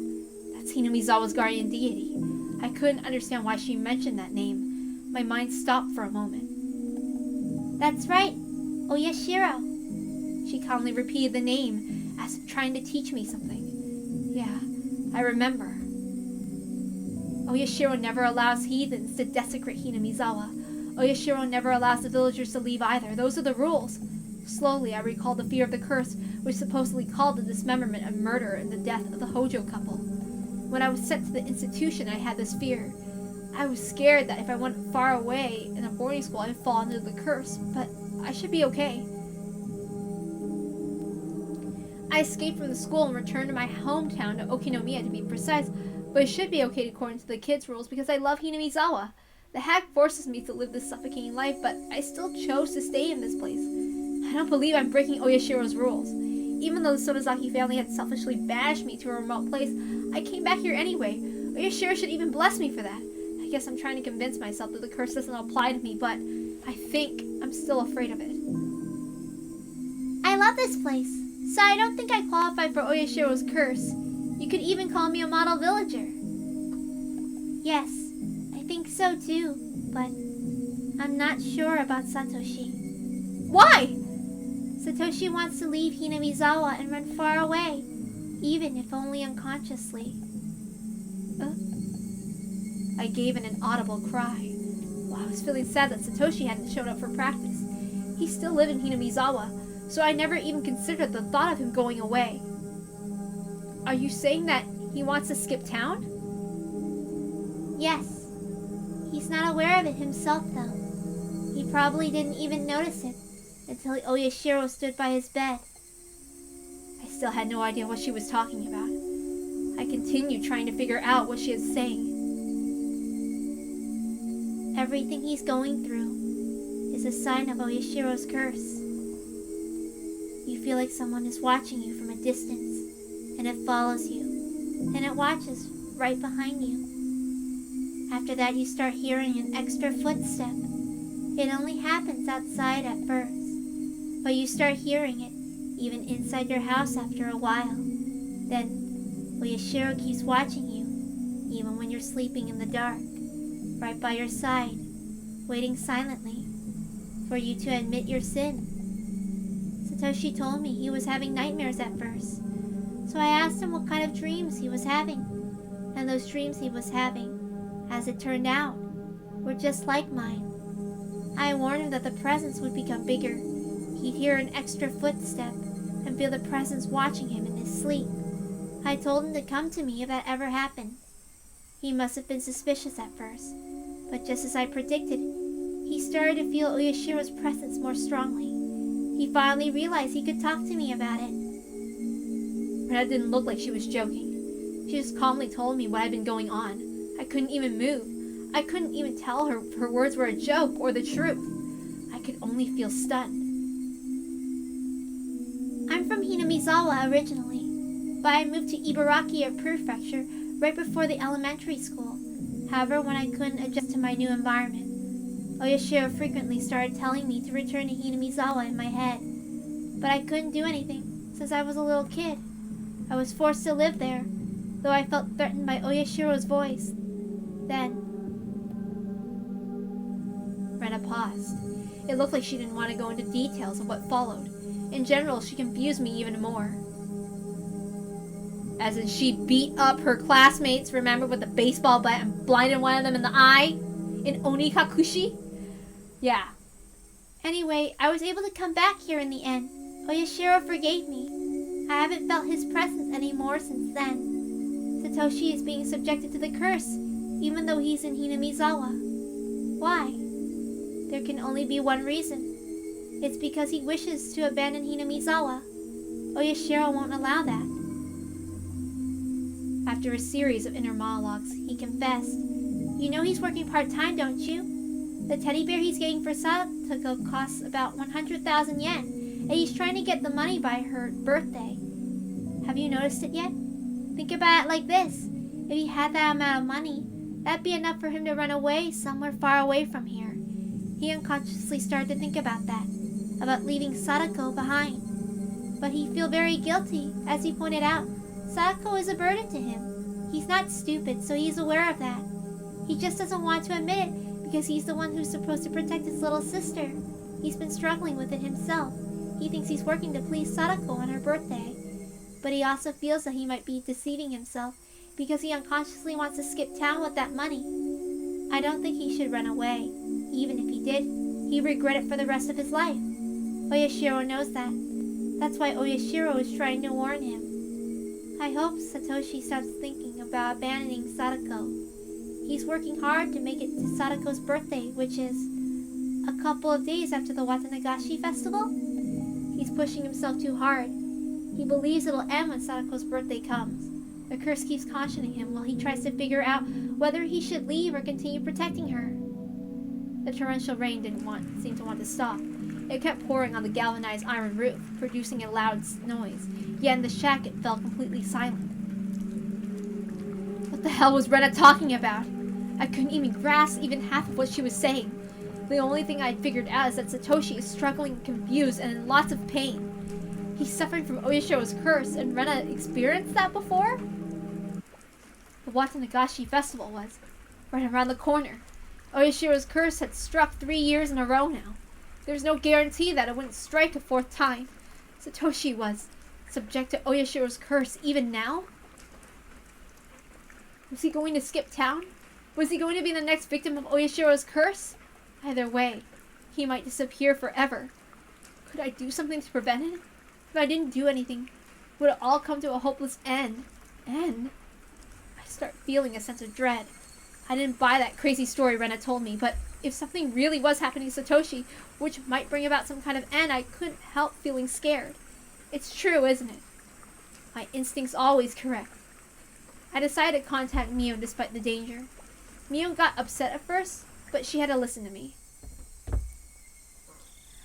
That's Hinamizawa's guardian deity. I couldn't understand why she mentioned that name. My mind stopped for a moment. That's right. Oyashiro. She calmly repeated the name, as if trying to teach me something. Yeah, I remember. Oyashiro never allows heathens to desecrate Hinamizawa. Oyashiro never allows the villagers to leave either. Those are the rules. Slowly, I recalled the fear of the curse, which supposedly called the dismemberment of murder and the death of the Hojo couple. When I was sent to the institution, I had this fear. I was scared that if I went far away in a boarding school, I'd fall under the curse, but I should be okay. I escaped from the school and returned to my hometown, to Okinomiya to be precise, but it should be okay according to the kids' rules because I love Hinamizawa. The hag forces me to live this suffocating life, but I still chose to stay in this place. I don't believe I'm breaking Oyashiro's rules. Even though the Sonozaki family had selfishly banished me to a remote place, I came back here anyway. Oyashiro should even bless me for that. I guess I'm trying to convince myself that the curse doesn't apply to me, but I think I'm still afraid of it. I love this place, so I don't think I qualify for Oyashiro's curse. You could even call me a model villager. Yes, I think so too, but I'm not sure about Satoshi. Why? Satoshi wants to leave Hinamizawa and run far away, even if only unconsciously. I gave an inaudible cry. Well, I was feeling sad that Satoshi hadn't showed up for practice. He still lived in Hinamizawa, so I never even considered the thought of him going away. Are you saying that he wants to skip town? Yes. He's not aware of it himself, though. He probably didn't even notice it until Oyashiro stood by his bed. I still had no idea what she was talking about. I continued trying to figure out what she was saying. Everything he's going through is a sign of Oyashiro's curse. You feel like someone is watching you from a distance, and it follows you, and it watches right behind you. After that, you start hearing an extra footstep. It only happens outside at first, but you start hearing it even inside your house after a while. Then, Oyashiro keeps watching you, even when you're sleeping in the dark, right by your side, waiting silently for you to admit your sin. Satoshi told me he was having nightmares at first, so I asked him what kind of dreams he was having, and those dreams he was having, as it turned out, were just like mine. I warned him that the presence would become bigger. He'd hear an extra footstep and feel the presence watching him in his sleep. I told him to come to me if that ever happened. He must have been suspicious at first, but just as I predicted, he started to feel Oyashiro's presence more strongly. He finally realized he could talk to me about it. Rena didn't look like she was joking. She just calmly told me what had been going on. I couldn't even move. I couldn't even tell her if her words were a joke or the truth. I could only feel stunned. I'm from Hinamizawa originally, but I moved to Ibaraki Prefecture right before the elementary school. However, when I couldn't adjust to my new environment, Oyashiro frequently started telling me to return to Hinamizawa in my head. But I couldn't do anything, since I was a little kid. I was forced to live there, though I felt threatened by Oyashiro's voice. Then, Rena paused. It looked like she didn't want to go into details of what followed. In general, she confused me even more. As in, she beat up her classmates, remember, with a baseball bat and blinded one of them in the eye? In Onikakushi? Yeah. Anyway, I was able to come back here in the end. Oyashiro forgave me. I haven't felt his presence anymore since then. Satoshi is being subjected to the curse, even though he's in Hinamizawa. Why? There can only be one reason. It's because he wishes to abandon Hinamizawa. Oyashiro won't allow that. After a series of inner monologues, he confessed, You know he's working part-time, don't you? The teddy bear he's getting for Satoko costs about 100,000 yen, and he's trying to get the money by her birthday. Have you noticed it yet? Think about it like this. If he had that amount of money, that'd be enough for him to run away somewhere far away from here. He unconsciously started to think about that, about leaving Sadako behind. But he'd feel very guilty, as he pointed out. Sadako is a burden to him. He's not stupid, so he's aware of that. He just doesn't want to admit it, because he's the one who's supposed to protect his little sister. He's been struggling with it himself. He thinks he's working to please Sadako on her birthday. But he also feels that he might be deceiving himself, because he unconsciously wants to skip town with that money. I don't think he should run away. Even if he did, he'd regret it for the rest of his life. Oyashiro knows that. That's why Oyashiro is trying to warn him. I hope Satoshi stops thinking about abandoning Sadako. He's working hard to make it to Sadako's birthday, which is a couple of days after the Watanagashi festival. He's pushing himself too hard. He believes it'll end when Sadako's birthday comes. The curse keeps cautioning him while he tries to figure out whether he should leave or continue protecting her. The torrential rain didn't seem to want to stop. It kept pouring on the galvanized iron roof, producing a loud noise. Yet in the shack it fell completely silent. What the hell was Rena talking about? I couldn't even grasp even half of what she was saying. The only thing I'd figured out is that Satoshi is struggling, confused, and in lots of pain. He's suffering from Oyashiro's curse, and Rena experienced that before? The Watanagashi festival was right around the corner. Oyashiro's curse had struck 3 years in a row now. There's no guarantee that it wouldn't strike a 4th time. Satoshi was subject to Oyashiro's curse even now? Was he going to skip town? Was he going to be the next victim of Oyashiro's curse? Either way, he might disappear forever. Could I do something to prevent it? If I didn't do anything, would it all come to a hopeless end? I start feeling a sense of dread. I didn't buy that crazy story Rena told me, but if something really was happening to Satoshi, which might bring about some kind of end, I couldn't help feeling scared. It's true, isn't it? My instinct's always correct. I decided to contact Mio despite the danger. Mio got upset at first, but she had to listen to me.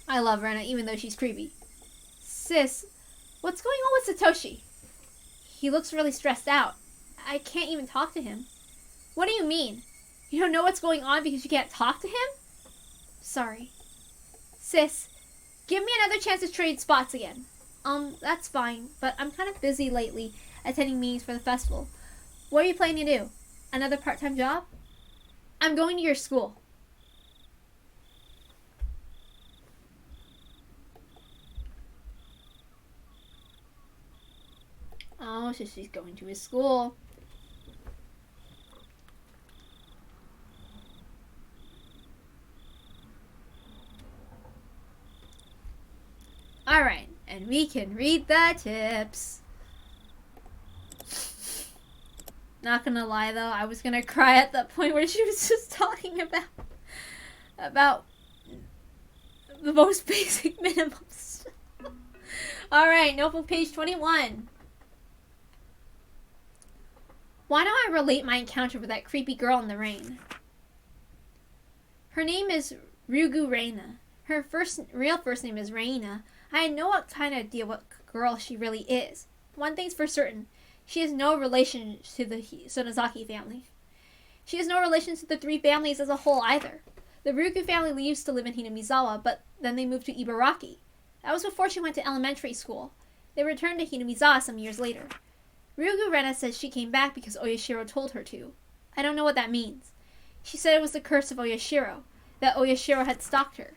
I love Rena even though she's creepy. Sis, what's going on with Satoshi? He looks really stressed out. I can't even talk to him. What do you mean? You don't know what's going on because you can't talk to him? Sorry. Sis, give me another chance to trade spots again. That's fine, but I'm kind of busy lately attending meetings for the festival. What are you planning to do? Another part-time job? I'm going to your school. Oh, so she's going to his school. Alright, and we can read the tips. Not gonna lie though, I was gonna cry at that point where she was just talking about the most basic minimum stuff. Alright, notebook page 21. Why don't I relate my encounter with that creepy girl in the rain? Her name is Ryugu Reina. Her real first name is Reina. I had no kind of idea what girl she really is. One thing's for certain. She has no relation to the Sonozaki family. She has no relation to the three families as a whole either. The Ryugu family used to live in Hinamizawa, but then they moved to Ibaraki. That was before she went to elementary school. They returned to Hinamizawa some years later. Ryugu Rena says she came back because Oyashiro told her to. I don't know what that means. She said it was the curse of Oyashiro, that Oyashiro had stalked her.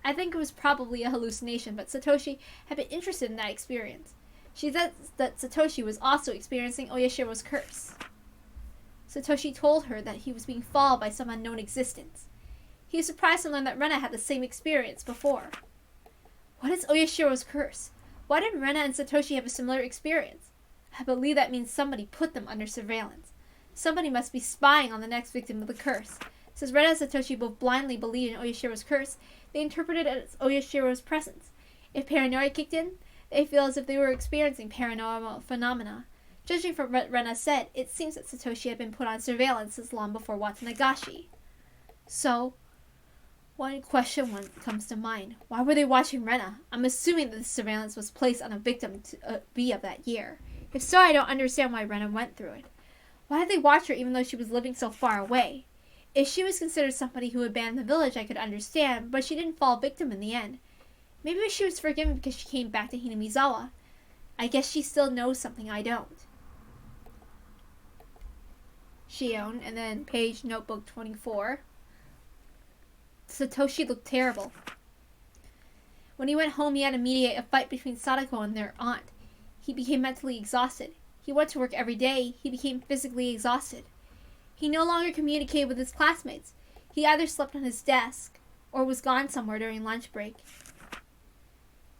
I think it was probably a hallucination, but Satoshi had been interested in that experience. She said that Satoshi was also experiencing Oyashiro's curse. Satoshi told her that he was being followed by some unknown existence. He was surprised to learn that Rena had the same experience before. What is Oyashiro's curse? Why did Rena and Satoshi have a similar experience? I believe that means somebody put them under surveillance. Somebody must be spying on the next victim of the curse. Since Rena and Satoshi both blindly believed in Oyashiro's curse, they interpreted it as Oyashiro's presence. If paranoia kicked in, they feel as if they were experiencing paranormal phenomena. Judging from what Rena said, it seems that Satoshi had been put on surveillance since long before Watanagashi. So, one question comes to mind. Why were they watching Rena? I'm assuming that the surveillance was placed on a victim to be of that year. If so, I don't understand why Rena went through it. Why did they watch her even though she was living so far away? If she was considered somebody who abandoned the village, I could understand, but she didn't fall victim in the end. Maybe she was forgiven because she came back to Hinamizawa. I guess she still knows something I don't. Shion, and then page notebook 24. Satoshi looked terrible. When he went home, he had to mediate a fight between Sadako and their aunt. He became mentally exhausted. He went to work every day. He became physically exhausted. He no longer communicated with his classmates. He either slept on his desk or was gone somewhere during lunch break.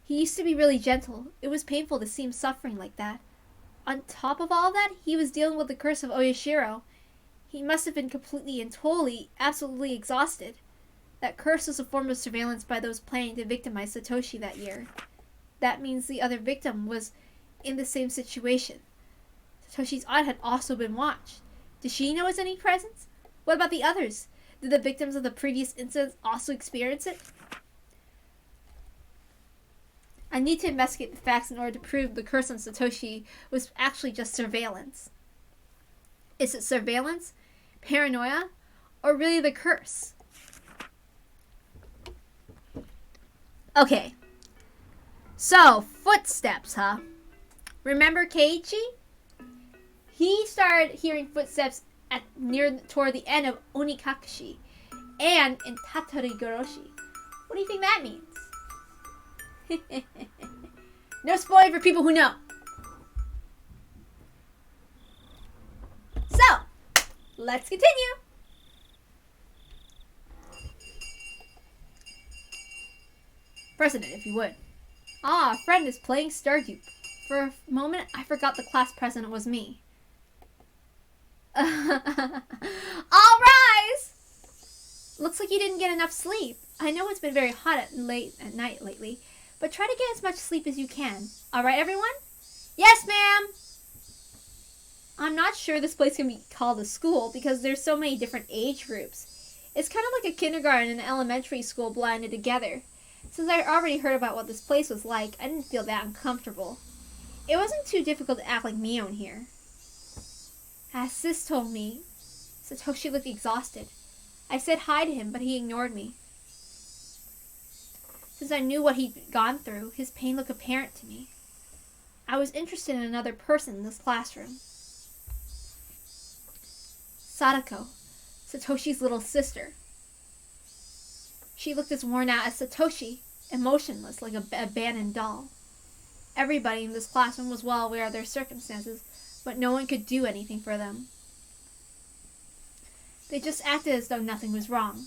He used to be really gentle. It was painful to see him suffering like that. On top of all that, he was dealing with the curse of Oyashiro. He must have been completely and totally, absolutely exhausted. That curse was a form of surveillance by those planning to victimize Satoshi that year. That means the other victim was in the same situation. Satoshi's aunt had also been watched. Did she know his any presence? What about the others? Did the victims of the previous incidents also experience it? I need to investigate the facts in order to prove the curse on Satoshi was actually just surveillance. Is it surveillance, paranoia, or really the curse? Okay. So, footsteps, huh? Remember Keiichi? He started hearing footsteps toward the end of Onikakashi and in Tatarigoroshi. What do you think that means? No spoiler for people who know. So, let's continue. President, if you would. Ah, a friend is playing Stardew. For a moment, I forgot the class president was me. All rise! Looks like you didn't get enough sleep. I know it's been very hot late at night lately, but try to get as much sleep as you can. All right, everyone? Yes, ma'am! I'm not sure this place can be called a school because there's so many different age groups. It's kind of like a kindergarten and an elementary school blended together. Since I already heard about what this place was like, I didn't feel that uncomfortable. It wasn't too difficult to act like Mion here. As Sis told me, Satoshi looked exhausted. I said hi to him, but he ignored me. Since I knew what he'd gone through, his pain looked apparent to me. I was interested in another person in this classroom. Sadako, Satoshi's little sister. She looked as worn out as Satoshi, emotionless like an abandoned doll. Everybody in this classroom was well aware of their circumstances, but no one could do anything for them. They just acted as though nothing was wrong.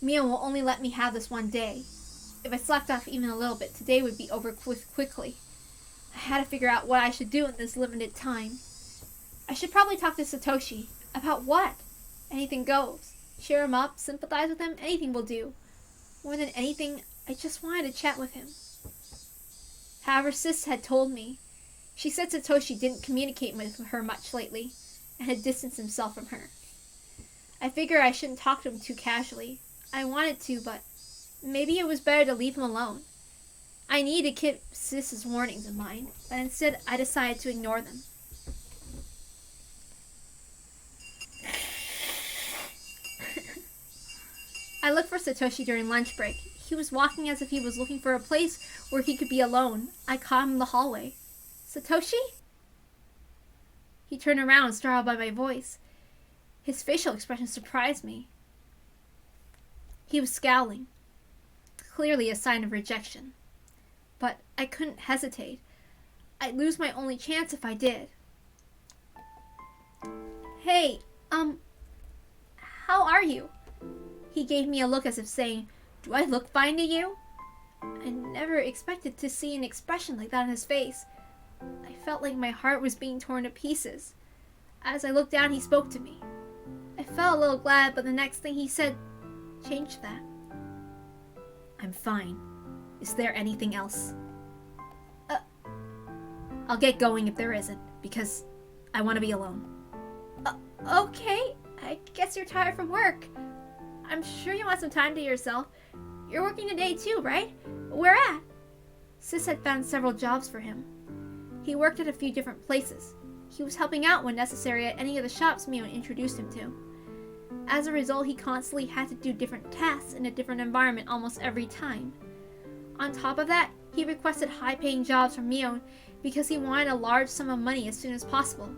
Mio will only let me have this one day. If I slacked off even a little bit, today would be over quickly. I had to figure out what I should do in this limited time. I should probably talk to Satoshi. About what? Anything goes. Cheer him up, sympathize with him, anything will do. More than anything, I just wanted to chat with him. However, Sis had told me. She said Satoshi didn't communicate with her much lately, and had distanced himself from her. I figured I shouldn't talk to him too casually. I wanted to, but maybe it was better to leave him alone. I needed to keep Sis's warnings in mind, but instead I decided to ignore them. I looked for Satoshi during lunch break. He was walking as if he was looking for a place where he could be alone. I caught him in the hallway. Satoshi? He turned around, startled by my voice. His facial expression surprised me. He was scowling, clearly a sign of rejection. But I couldn't hesitate. I'd lose my only chance if I did. Hey, how are you? He gave me a look as if saying, do I look fine to you? I never expected to see an expression like that on his face. I felt like my heart was being torn to pieces. As I looked down, he spoke to me. I felt a little glad, but the next thing he said changed that. I'm fine. Is there anything else? I'll get going if there isn't, because I want to be alone. Okay. I guess you're tired from work. I'm sure you want some time to yourself. You're working today too, right? Where at? Sis had found several jobs for him. He worked at a few different places. He was helping out when necessary at any of the shops Mio introduced him to. As a result, he constantly had to do different tasks in a different environment almost every time. On top of that, he requested high-paying jobs from Mio because he wanted a large sum of money as soon as possible.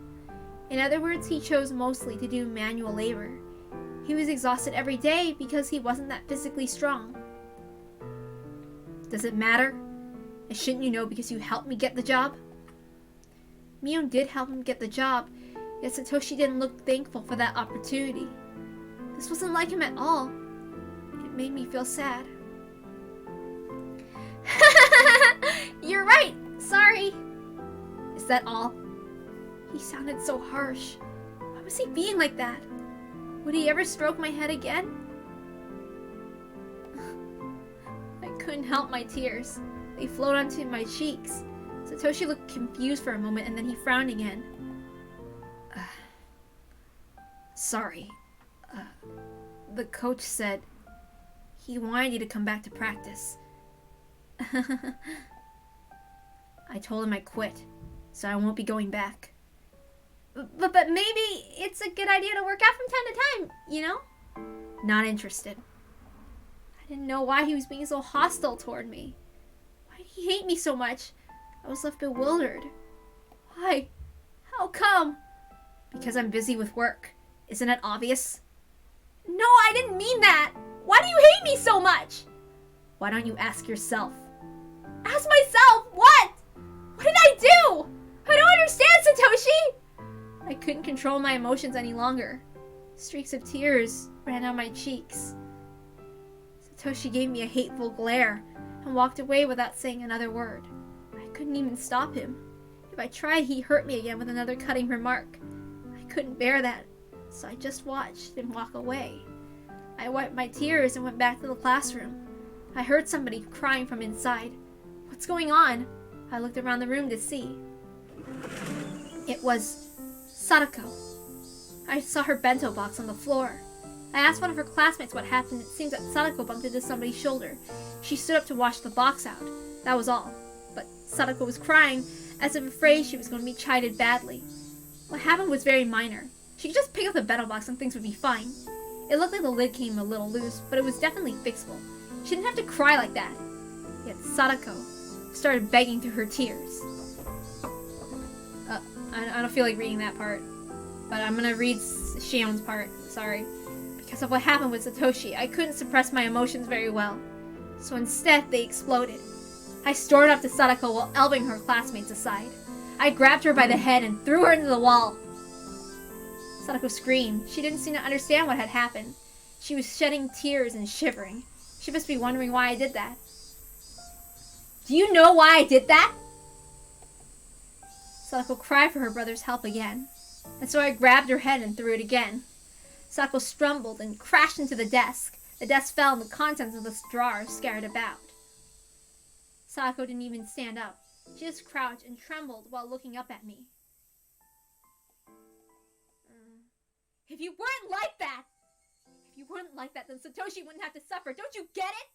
In other words, he chose mostly to do manual labor. He was exhausted every day because he wasn't that physically strong. Does it matter? And shouldn't you know because you helped me get the job? Mio did help him get the job, yet Satoshi didn't look thankful for that opportunity. This wasn't like him at all. It made me feel sad. You're right! Sorry! Is that all? He sounded so harsh. Why was he being like that? Would he ever stroke my head again? I couldn't help my tears. They flowed onto my cheeks. Satoshi looked confused for a moment and then he frowned again. Sorry. The coach said he wanted you to come back to practice. I told him I quit, so I won't be going back. But maybe it's a good idea to work out from time to time, you know? Not interested. I didn't know why he was being so hostile toward me. Why did he hate me so much? I was left bewildered. Why? How come? Because I'm busy with work. Isn't it obvious? No, I didn't mean that! Why do you hate me so much? Why don't you ask yourself? Ask myself? What? What did I do? I don't understand, Satoshi! I couldn't control my emotions any longer. Streaks of tears ran down my cheeks. Satoshi gave me a hateful glare and walked away without saying another word. I couldn't even stop him. If I tried, he hurt me again with another cutting remark. I couldn't bear that, so I just watched him walk away. I wiped my tears and went back to the classroom. I heard somebody crying from inside. What's going on? I looked around the room to see. It was Sadako. I saw her bento box on the floor. I asked one of her classmates what happened. It seems that Sadako bumped into somebody's shoulder. She stood up to wash the box out. That was all. But Sadako was crying, as if afraid she was going to be chided badly. What happened was very minor. She could just pick up the battle box and things would be fine. It looked like the lid came a little loose, but it was definitely fixable. She didn't have to cry like that. Yet Sadako started begging through her tears. I don't feel like reading that part, but I'm gonna read Shion's part, sorry. Because of what happened with Satoshi, I couldn't suppress my emotions very well. So instead, they exploded. I stormed up to Sadako while elbowing her classmates aside. I grabbed her by the head and threw her into the wall. Sadako screamed. She didn't seem to understand what had happened. She was shedding tears and shivering. She must be wondering why I did that. Do you know why I did that? Sadako cried for her brother's help again, and so I grabbed her head and threw it again. Sadako stumbled and crashed into the desk. The desk fell and the contents of the drawer scattered about. Sadako didn't even stand up. She just crouched and trembled while looking up at me. If you weren't like that, then Satoshi wouldn't have to suffer. Don't you get it?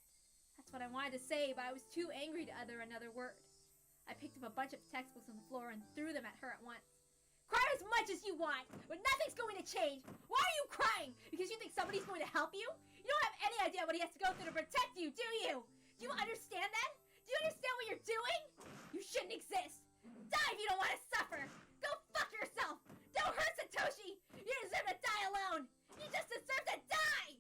That's what I wanted to say, but I was too angry to utter another word. I picked up a bunch of textbooks on the floor and threw them at her at once. Cry as much as you want, but nothing's going to change. Why are you crying? Because you think somebody's going to help you? You don't have any idea what he has to go through to protect you, do you? Do you understand that? Do you understand what you're doing? You shouldn't exist. Die if you don't want to suffer. Go fuck yourself. Don't hurt Satoshi. You deserve to die alone. You just deserve to die.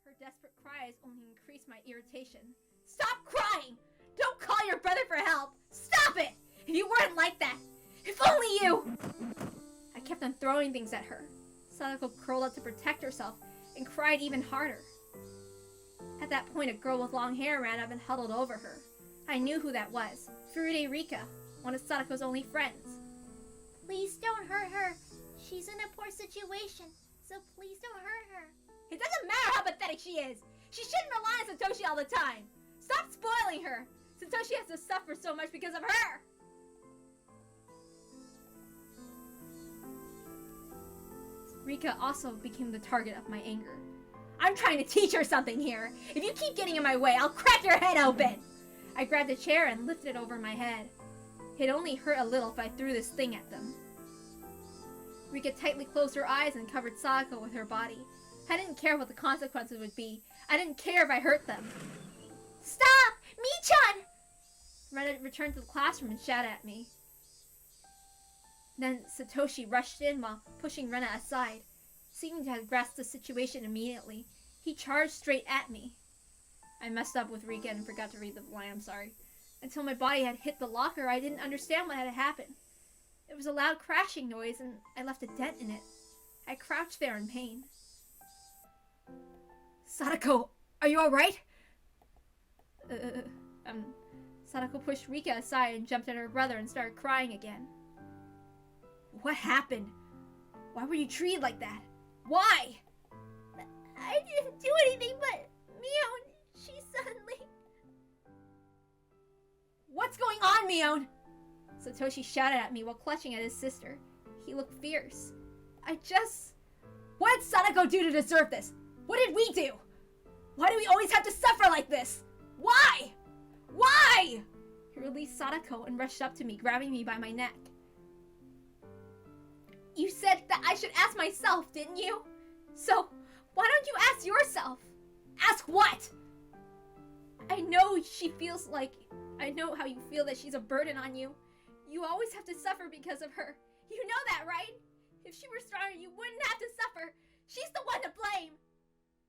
Her desperate cries only increased my irritation. Stop crying! Don't call your brother for help! Stop it! If you weren't like that! If only you! I kept on throwing things at her. Sadako curled up to protect herself and cried even harder. At that point, a girl with long hair ran up and huddled over her. I knew who that was. Furude Rika, one of Sadako's only friends. Please don't hurt her. She's in a poor situation, so please don't hurt her. It doesn't matter how pathetic she is! She shouldn't rely on Satoshi all the time! Stop spoiling her! Satoshi has to suffer so much because of her! Rika also became the target of my anger. I'm trying to teach her something here! If you keep getting in my way, I'll crack your head open! I grabbed a chair and lifted it over my head. It only hurt a little if I threw this thing at them. Rika tightly closed her eyes and covered Sadako with her body. I didn't care what the consequences would be. I didn't care if I hurt them. Stop! Mi-chan! Rena returned to the classroom and shouted at me. Then Satoshi rushed in while pushing Rena aside. Seeming to have grasped the situation immediately, he charged straight at me. I messed up with Rika and forgot to read the line, I'm sorry. Until my body had hit the locker, I didn't understand what had happened. It was a loud crashing noise and I left a dent in it. I crouched there in pain. Sadako, are you alright? Sadako pushed Rika aside and jumped at her brother and started crying again. What happened? Why were you treated like that? Why? I didn't do anything, but Mion, she suddenly... What's going on, Mion? Satoshi shouted at me while clutching at his sister. He looked fierce. What did Sadako do to deserve this? What did we do? Why do we always have to suffer like this? Why? Why? He released Sadako and rushed up to me, grabbing me by my neck. You said that I should ask myself, didn't you? So, why don't you ask yourself? Ask what? I know how you feel that she's a burden on you. You always have to suffer because of her. You know that, right? If she were stronger, you wouldn't have to suffer. She's the one to blame.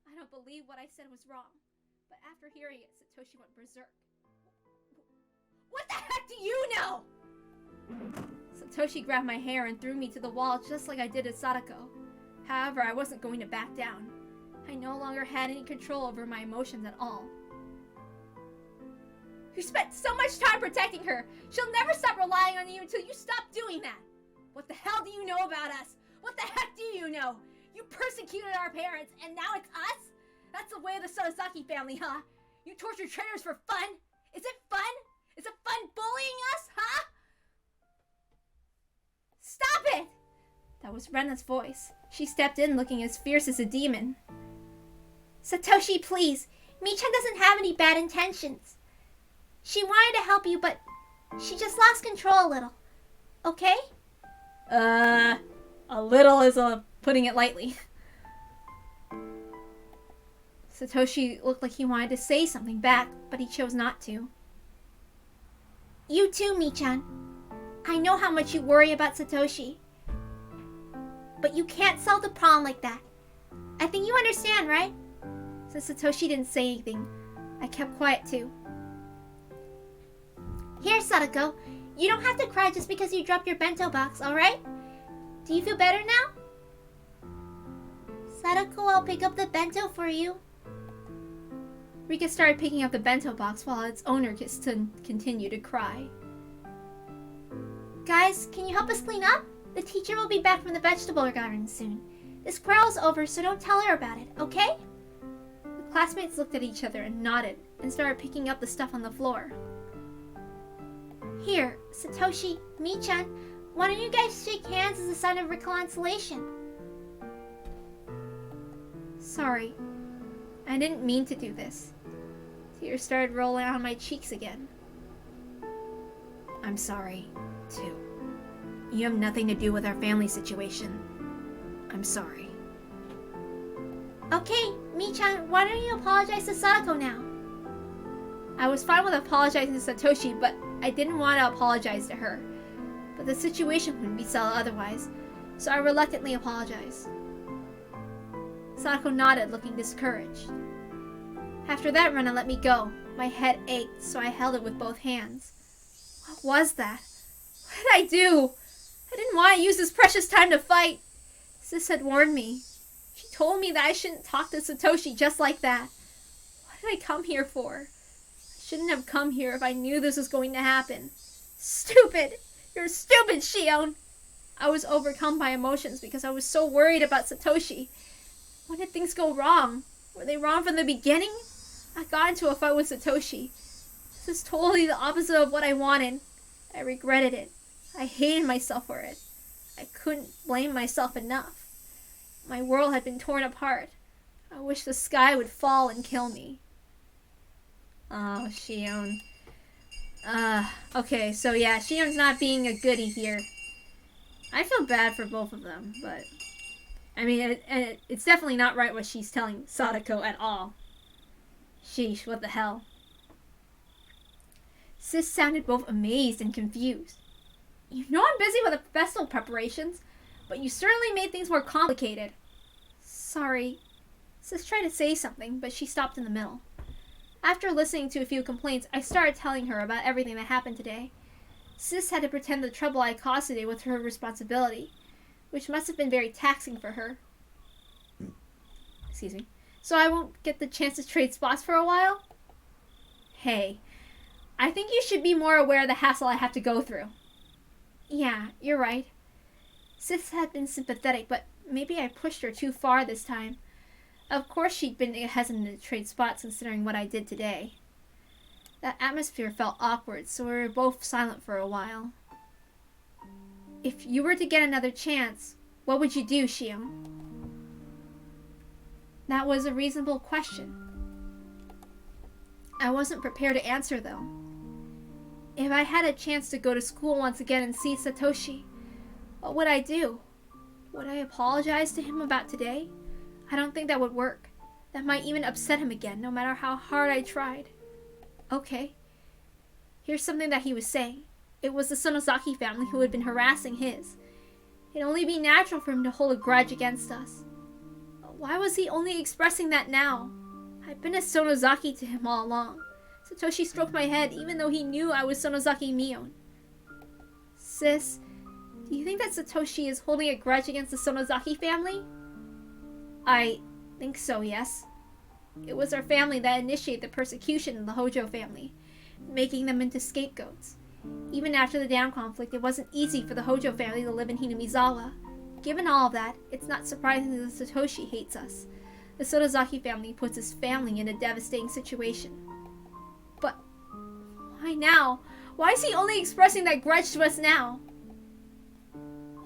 I don't believe what I said was wrong. But after hearing it, Satoshi went berserk. What the heck do you know? Satoshi grabbed my hair and threw me to the wall just like I did at Sadako. However, I wasn't going to back down. I no longer had any control over my emotions at all. You spent so much time protecting her. She'll never stop relying on you until you stop doing that. What the hell do you know about us? What the heck do you know? You persecuted our parents, and now it's us? That's the way of the Sotozaki family, huh? You torture traitors for fun? Is it fun? Is it fun bullying us, huh? Stop it! That was Rena's voice. She stepped in looking as fierce as a demon. Satoshi, please. Mi-chan doesn't have any bad intentions. She wanted to help you, but she just lost control a little. Okay? A little is putting it lightly. Satoshi looked like he wanted to say something back, but he chose not to. You too, Mii-chan. I know how much you worry about Satoshi. But you can't solve the problem like that. I think you understand, right? Since Satoshi didn't say anything, I kept quiet too. Here, Sadako. You don't have to cry just because you dropped your bento box, alright? Do you feel better now? Sadako, I'll pick up the bento for you. Rika started picking up the bento box while its owner continued to cry. Guys, can you help us clean up? The teacher will be back from the vegetable garden soon. This quarrel's over, so don't tell her about it, okay? The classmates looked at each other and nodded and started picking up the stuff on the floor. Here, Satoshi, Mii-chan, why don't you guys shake hands as a sign of reconciliation? Sorry. I didn't mean to do this. Tears started rolling on my cheeks again. I'm sorry, too. You have nothing to do with our family situation. I'm sorry. Okay, Mii-chan, why don't you apologize to Sadako now? I was fine with apologizing to Satoshi, but I didn't want to apologize to her. But the situation wouldn't be settled otherwise, so I reluctantly apologized. Sadako nodded, looking discouraged. After that Rena let me go. My head ached, so I held it with both hands. What was that? What did I do? I didn't want to use this precious time to fight. Sis had warned me. She told me that I shouldn't talk to Satoshi just like that. What did I come here for? I shouldn't have come here if I knew this was going to happen. Stupid! You're stupid, Shion! I was overcome by emotions because I was so worried about Satoshi. When did things go wrong? Were they wrong from the beginning? I got into a fight with Satoshi. This is totally the opposite of what I wanted. I regretted it. I hated myself for it. I couldn't blame myself enough. My world had been torn apart. I wish the sky would fall and kill me. Oh, Shion. Okay, so yeah, Shion's not being a goodie here. I feel bad for both of them, but... I mean, it's definitely not right what she's telling Sadako at all. Sheesh, what the hell. Sis sounded both amazed and confused. You know I'm busy with the festival preparations, but you certainly made things more complicated. Sorry. Sis tried to say something, but she stopped in the middle. After listening to a few complaints, I started telling her about everything that happened today. Sis had to pretend the trouble I caused today was her responsibility, which must have been very taxing for her. Excuse me. So I won't get the chance to trade spots for a while? Hey, I think you should be more aware of the hassle I have to go through. Yeah, you're right. Sis had been sympathetic, but maybe I pushed her too far this time. Of course she'd been hesitant to trade spots considering what I did today. That atmosphere felt awkward, so we were both silent for a while. If you were to get another chance, what would you do, Shion? That was a reasonable question. I wasn't prepared to answer, though. If I had a chance to go to school once again and see Satoshi, what would I do? Would I apologize to him about today? I don't think that would work. That might even upset him again, no matter how hard I tried. Okay. Here's something that he was saying. It was the Sonozaki family who had been harassing his. It'd only be natural for him to hold a grudge against us. Why was he only expressing that now? I'd been a Sonozaki to him all along. Satoshi stroked my head even though he knew I was Sonozaki Mion. Sis, do you think that Satoshi is holding a grudge against the Sonozaki family? I think so, yes. It was our family that initiated the persecution of the Hojo family, making them into scapegoats. Even after the dam conflict, it wasn't easy for the Hojo family to live in Hinamizawa. Given all of that, it's not surprising that Satoshi hates us. The Sonozaki family puts his family in a devastating situation. But why now? Why is he only expressing that grudge to us now?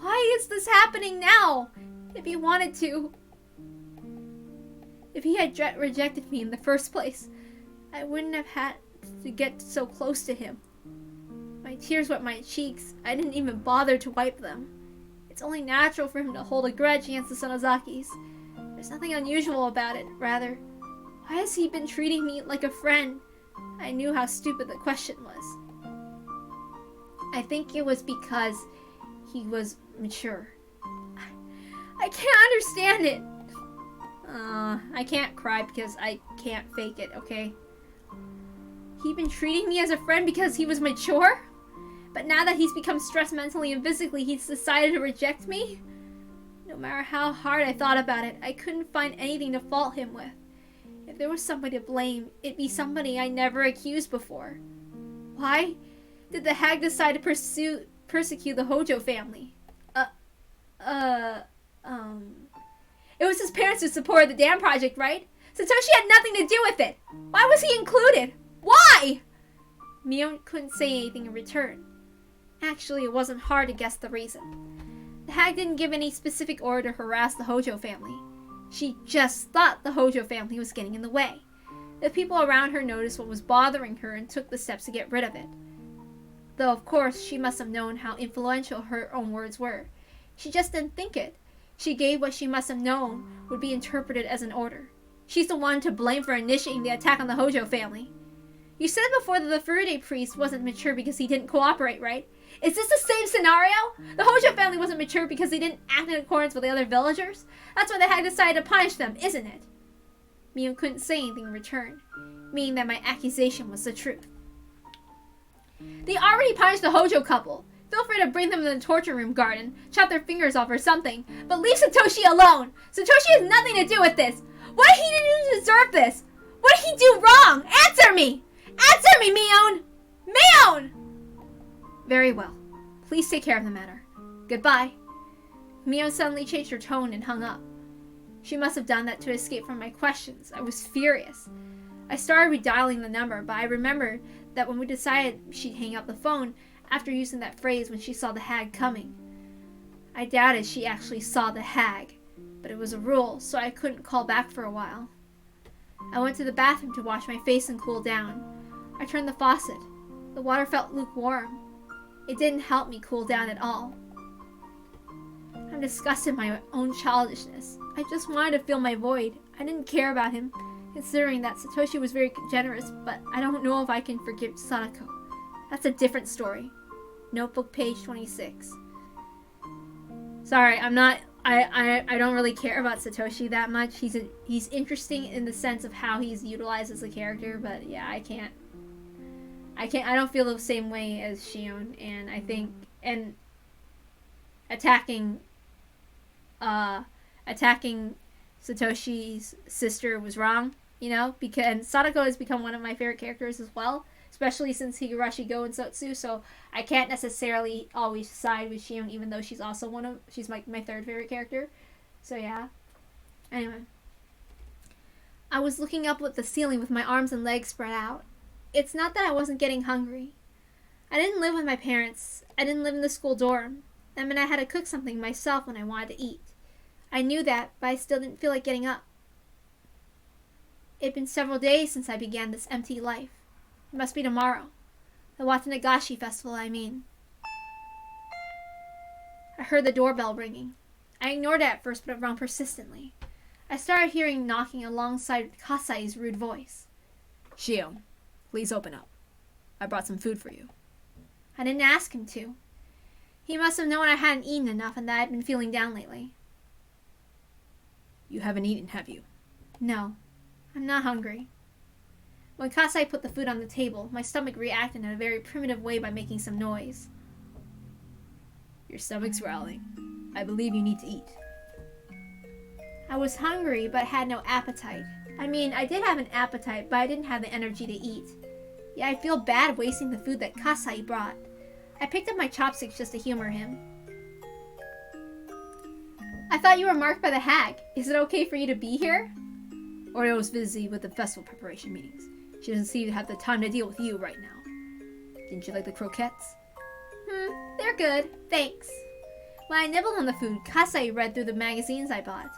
Why is this happening now? If he wanted to. If he had rejected me in the first place, I wouldn't have had to get so close to him. My tears wet my cheeks. I didn't even bother to wipe them. It's only natural for him to hold a grudge against the Sonozakis. There's nothing unusual about it. Rather, why has he been treating me like a friend? I knew how stupid the question was. I think it was because he was mature. I can't understand it. I can't cry because I can't fake it, okay? He'd been treating me as a friend because he was mature? But now that he's become stressed mentally and physically, he's decided to reject me? No matter how hard I thought about it, I couldn't find anything to fault him with. If there was somebody to blame, it'd be somebody I never accused before. Why did the hag decide to persecute the Hojo family? It was his parents who supported the dam project, right? Satoshi had nothing to do with it. Why was he included? Why? Mio couldn't say anything in return. Actually, it wasn't hard to guess the reason. The hag didn't give any specific order to harass the Hojo family. She just thought the Hojo family was getting in the way. The people around her noticed what was bothering her and took the steps to get rid of it. Though, of course, she must have known how influential her own words were. She just didn't think it. She gave what she must have known would be interpreted as an order. She's the one to blame for initiating the attack on the Hojo family. You said before that the Furude priest wasn't mature because he didn't cooperate, right? Is this the same scenario? The Hojo family wasn't mature because they didn't act in accordance with the other villagers? That's why the hag decided to punish them, isn't it? Mio couldn't say anything in return, meaning that my accusation was the truth. They already punished the Hojo couple. Feel free to bring them to the torture room garden, chop their fingers off or something, but leave Satoshi alone! Satoshi has nothing to do with this! What did he do to deserve this? What did he do wrong? Answer me! Answer me, Mion! Mion! Very well. Please take care of the matter. Goodbye. Mion suddenly changed her tone and hung up. She must have done that to escape from my questions. I was furious. I started redialing the number, but I remembered that when we decided she'd hang up the phone, after using that phrase when she saw the hag coming. I doubted she actually saw the hag, but it was a rule, so I couldn't call back for a while. I went to the bathroom to wash my face and cool down. I turned the faucet. The water felt lukewarm. It didn't help me cool down at all. I'm disgusted by my own childishness. I just wanted to fill my void. I didn't care about him, considering that Satoshi was very generous, but I don't know if I can forgive Sadako. That's a different story. Notebook page 26. Sorry, I don't really care about Satoshi that much. He's interesting in the sense of how he's utilized as a character, but yeah, I don't feel the same way as Shion, and I think attacking Satoshi's sister was wrong, you know, because Sadako has become one of my favorite characters as well. Especially since Higurashi Go and Sotsu, so I can't necessarily always side with Shion, even though she's also she's my third favorite character. So yeah. Anyway. I was looking up at the ceiling with my arms and legs spread out. It's not that I wasn't getting hungry. I didn't live with my parents. I didn't live in the school dorm. That meant I had to cook something myself when I wanted to eat. I knew that, but I still didn't feel like getting up. It'd been several days since I began this empty life. It must be tomorrow. The Watanagashi festival, I mean. I heard the doorbell ringing. I ignored it at first, but it rang persistently. I started hearing knocking alongside Kasai's rude voice. Shion, please open up. I brought some food for you. I didn't ask him to. He must have known I hadn't eaten enough and that I'd been feeling down lately. You haven't eaten, have you? No, I'm not hungry. When Kasai put the food on the table, my stomach reacted in a very primitive way by making some noise. Your stomach's growling. I believe you need to eat. I was hungry, but had no appetite. I mean, I did have an appetite, but I didn't have the energy to eat. Yeah, I feel bad wasting the food that Kasai brought. I picked up my chopsticks just to humor him. I thought you were marked by the hag. Is it okay for you to be here? Oreo was busy with the festival preparation meetings. She doesn't seem to have the time to deal with you right now. Didn't you like the croquettes? They're good. Thanks. When I nibbled on the food, Kasai read through the magazines I bought.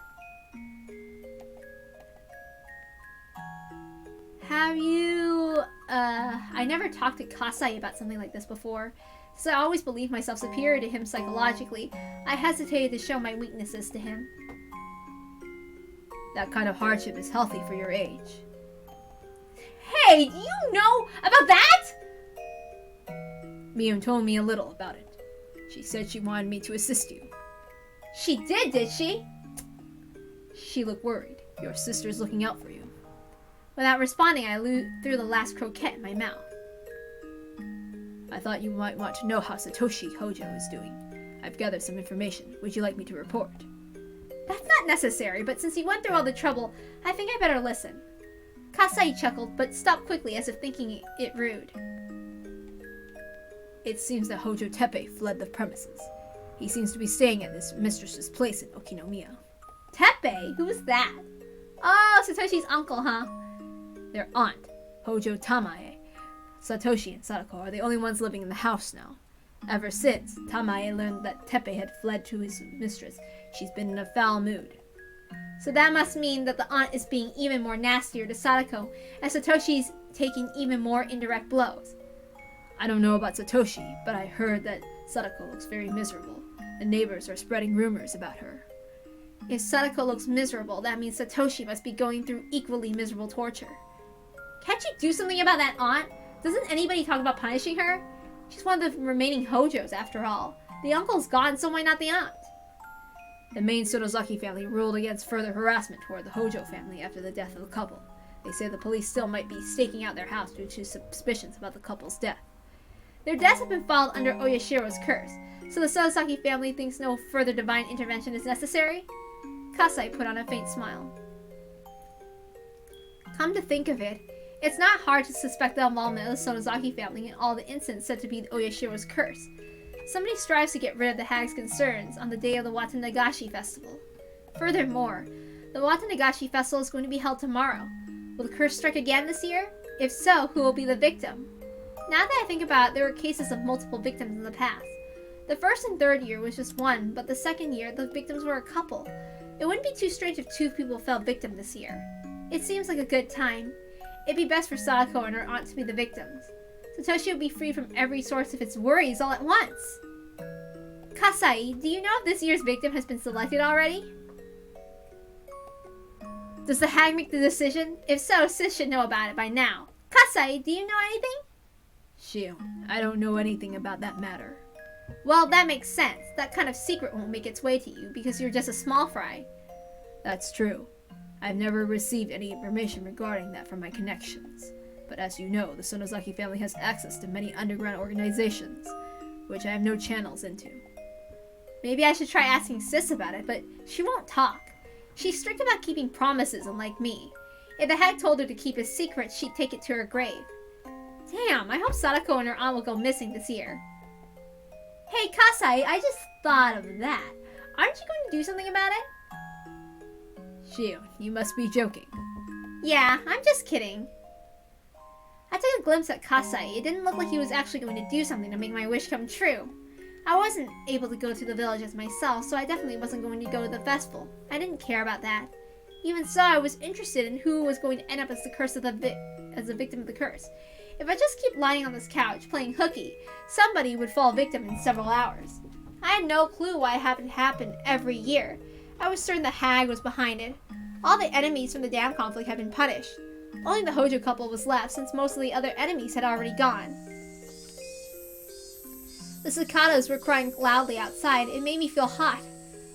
Have you, I never talked to Kasai about something like this before, Since I always believed myself superior to him psychologically, I hesitated to show my weaknesses to him. That kind of hardship is healthy for your age. Hey, do you know about that? Mion told me a little about it. She said she wanted me to assist you. She did she? She looked worried. Your sister's looking out for you. Without responding, I threw the last croquette in my mouth. I thought you might want to know how Satoshi Hojo is doing. I've gathered some information. Would you like me to report? That's not necessary, but since you went through all the trouble, I think I better listen. Kasai chuckled, but stopped quickly as if thinking it rude. It seems that Hojo Teppei fled the premises. He seems to be staying at his mistress's place in Okinomiya. Teppei? Who's that? Oh, Satoshi's uncle, huh? Their aunt, Hojo Tamae. Satoshi and Sadako are the only ones living in the house now. Ever since Tamae learned that Teppei had fled to his mistress, she's been in a foul mood. So that must mean that the aunt is being even more nastier to Sadako, and Satoshi's taking even more indirect blows. I don't know about Satoshi, but I heard that Sadako looks very miserable. The neighbors are spreading rumors about her. If Sadako looks miserable, that means Satoshi must be going through equally miserable torture. Can't you do something about that aunt? Doesn't anybody talk about punishing her? She's one of the remaining Hojos, after all. The uncle's gone, so why not the aunt? The main Sotozaki family ruled against further harassment toward the Hojo family after the death of the couple. They say the police still might be staking out their house due to suspicions about the couple's death. Their deaths have been filed under Oyashiro's curse, so the Sotozaki family thinks no further divine intervention is necessary? Kasai put on a faint smile. Come to think of it, it's not hard to suspect the involvement of the Sotozaki family in all the incidents said to be Oyashiro's curse. Somebody strives to get rid of the hag's concerns on the day of the Watanagashi festival. Furthermore, the Watanagashi festival is going to be held tomorrow. Will the curse strike again this year? If so, who will be the victim? Now that I think about it, there were cases of multiple victims in the past. The first and third year was just one, but the second year, the victims were a couple. It wouldn't be too strange if 2 people fell victim this year. It seems like a good time. It'd be best for Sadako and her aunt to be the victims. Satoshi would be free from every source of its worries all at once. Kasai, do you know if this year's victim has been selected already? Does the hag make the decision? If so, Sis should know about it by now. Kasai, do you know anything? Shion, I don't know anything about that matter. Well, that makes sense. That kind of secret won't make its way to you because you're just a small fry. That's true. I've never received any information regarding that from my connections. But as you know, the Sonozaki family has access to many underground organizations, which I have no channels into. Maybe I should try asking Sis about it, but she won't talk. She's strict about keeping promises, unlike me. If the hag told her to keep a secret, she'd take it to her grave. Damn, I hope Sadako and her aunt will go missing this year. Hey, Kasai, I just thought of that. Aren't you going to do something about it? Shion, you must be joking. Yeah, I'm just kidding. I took a glimpse at Kasai. It didn't look like he was actually going to do something to make my wish come true. I wasn't able to go to the villages myself, so I definitely wasn't going to go to the festival. I didn't care about that. Even so, I was interested in who was going to end up as the victim of the curse. If I just keep lying on this couch playing hooky, somebody would fall victim in several hours. I had no clue why it happened to happen every year. I was certain the hag was behind it. All the enemies from the dam conflict had been punished. Only the Hojo couple was left, since most of the other enemies had already gone. The cicadas were crying loudly outside. It made me feel hot.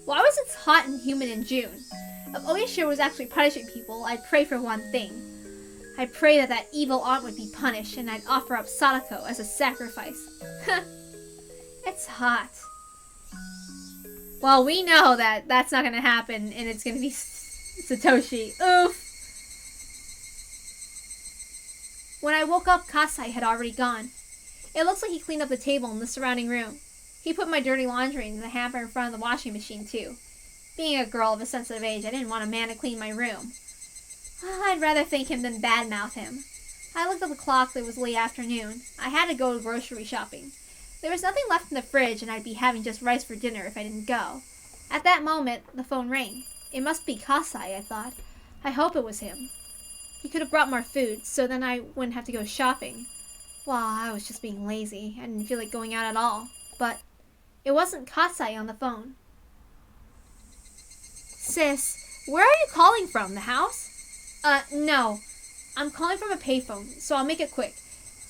Why was it hot and humid in June? If Oyashiro was actually punishing people, I'd pray for one thing. I'd pray that that evil aunt would be punished, and I'd offer up Sadako as a sacrifice. It's hot. Well, we know that that's not going to happen, and it's going to be Satoshi. Oof. When I woke up, Kasai had already gone. It looks like he cleaned up the table in the surrounding room. He put my dirty laundry in the hamper in front of the washing machine, too. Being a girl of a sensitive age, I didn't want a man to clean my room. I'd rather thank him than badmouth him. I looked at the clock. It was late afternoon. I had to go grocery shopping. There was nothing left in the fridge, and I'd be having just rice for dinner if I didn't go. At that moment, the phone rang. It must be Kasai, I thought. I hope it was him. He could have brought more food, so then I wouldn't have to go shopping. Well, I was just being lazy. I didn't feel like going out at all. But it wasn't Katsai on the phone. Sis, where are you calling from? The house? No. I'm calling from a payphone, so I'll make it quick.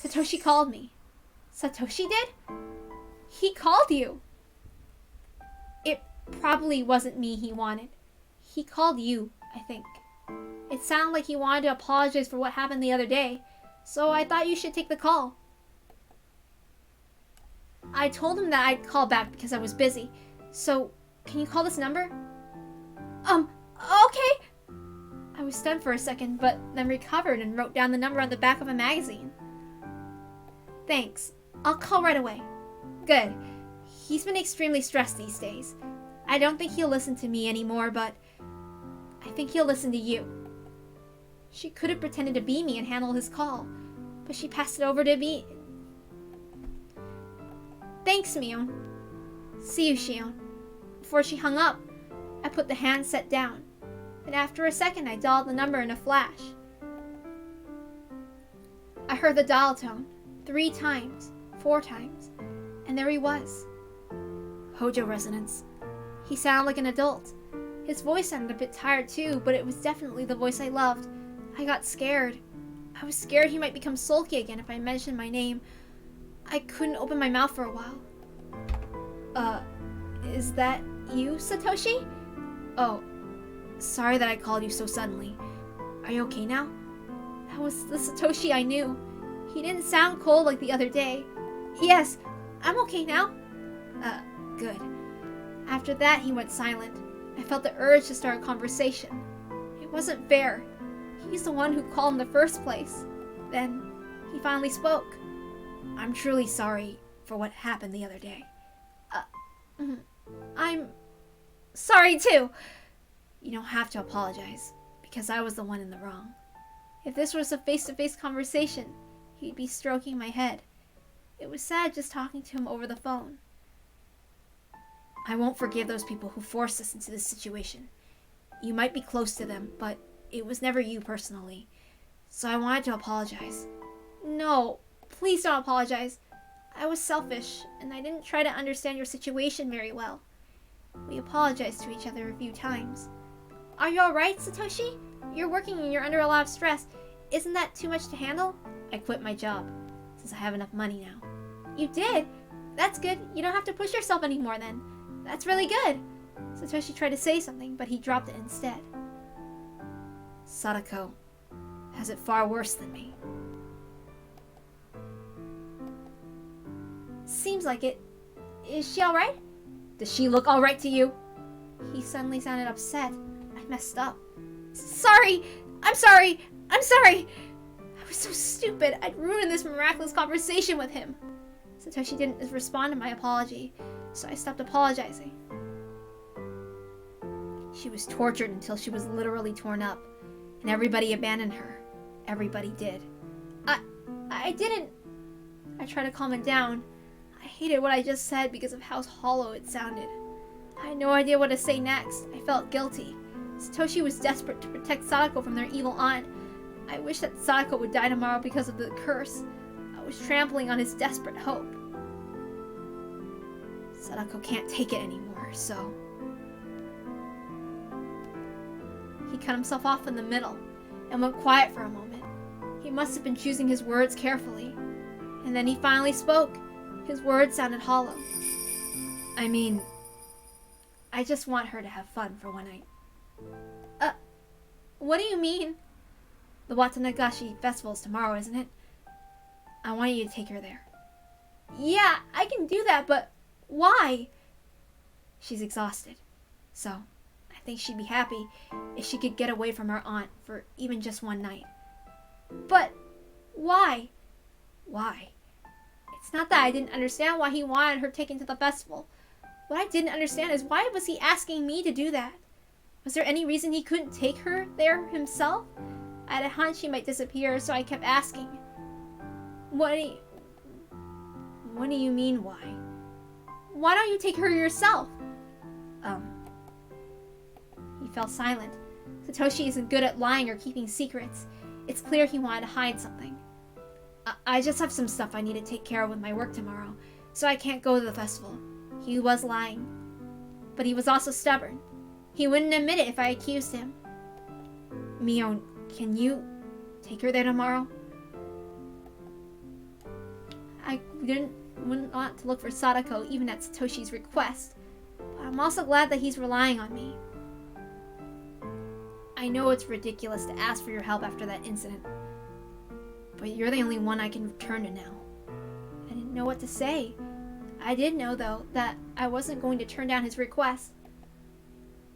Satoshi called me. Satoshi did? He called you. It probably wasn't me he wanted. He called you, I think. It sounded like he wanted to apologize for what happened the other day, so I thought you should take the call. I told him that I'd call back because I was busy, so can you call this number? Okay. I was stunned for a second, but then recovered and wrote down the number on the back of a magazine. Thanks. I'll call right away. Good. He's been extremely stressed these days. I don't think he'll listen to me anymore, but I think he'll listen to you. She could have pretended to be me and handle his call, but she passed it over to me. Thanks, Mion. See you, Shion. Before she hung up, I put the handset down, and after a second I dialed the number in a flash. I heard the dial tone 3 times, 4 times, and there he was. Hojo resonance. He sounded like an adult. His voice sounded a bit tired too, but it was definitely the voice I loved. I got scared. I was scared he might become sulky again if I mentioned my name. I couldn't open my mouth for a while. Is that you, Satoshi? Oh, sorry that I called you so suddenly. Are you okay now? That was the Satoshi I knew. He didn't sound cold like the other day. Yes, I'm okay now. Good. After that, he went silent. I felt the urge to start a conversation. It wasn't fair. He's the one who called in the first place. Then, he finally spoke. I'm truly sorry for what happened the other day. I'm sorry too. You don't have to apologize, because I was the one in the wrong. If this was a face-to-face conversation, he'd be stroking my head. It was sad just talking to him over the phone. I won't forgive those people who forced us into this situation. You might be close to them, but it was never you personally. So I wanted to apologize. No, please don't apologize. I was selfish, and I didn't try to understand your situation very well. We apologized to each other a few times. Are you alright, Satoshi? You're working and you're under a lot of stress. Isn't that too much to handle? I quit my job, since I have enough money now. You did? That's good. You don't have to push yourself anymore then. That's really good. Satoshi tried to say something, but he dropped it instead. Sadako has it far worse than me. Seems like it. Is she alright? Does she look alright to you? He suddenly sounded upset. I messed up. Sorry! I'm sorry! I'm sorry! I was so stupid. I'd ruined this miraculous conversation with him. Satoshi didn't respond to my apology, so I stopped apologizing. She was tortured until she was literally torn up, and everybody abandoned her. Everybody did. I didn't. I tried to calm it down. I hated what I just said because of how hollow it sounded. I had no idea what to say next. I felt guilty. Satoshi was desperate to protect Sadako from their evil aunt. I wish that Sadako would die tomorrow because of the curse. I was trampling on his desperate hope. Sadako can't take it anymore, so... He cut himself off in the middle and went quiet for a moment. He must have been choosing his words carefully. And then he finally spoke. His words sounded hollow. I mean, I just want her to have fun for one night. What do you mean? The Watanagashi festival is tomorrow, isn't it? I want you to take her there. Yeah, I can do that, but why? She's exhausted, so I think she'd be happy if she could get away from her aunt for even just one night. But why? Why? It's not that I didn't understand why he wanted her taken to the festival. What I didn't understand is why was he asking me to do that? Was there any reason he couldn't take her there himself? I had a hunch she might disappear, so I kept asking. What do you mean, why? Why don't you take her yourself? He fell silent. Satoshi isn't good at lying or keeping secrets. It's clear he wanted to hide something. I just have some stuff I need to take care of with my work tomorrow, so I can't go to the festival. He was lying. But he was also stubborn. He wouldn't admit it if I accused him. Mion, can you take her there tomorrow? I wouldn't want to look for Sadako even at Satoshi's request, but I'm also glad that he's relying on me. I know it's ridiculous to ask for your help after that incident, but you're the only one I can turn to now. I didn't know what to say. I did know, though, that I wasn't going to turn down his request.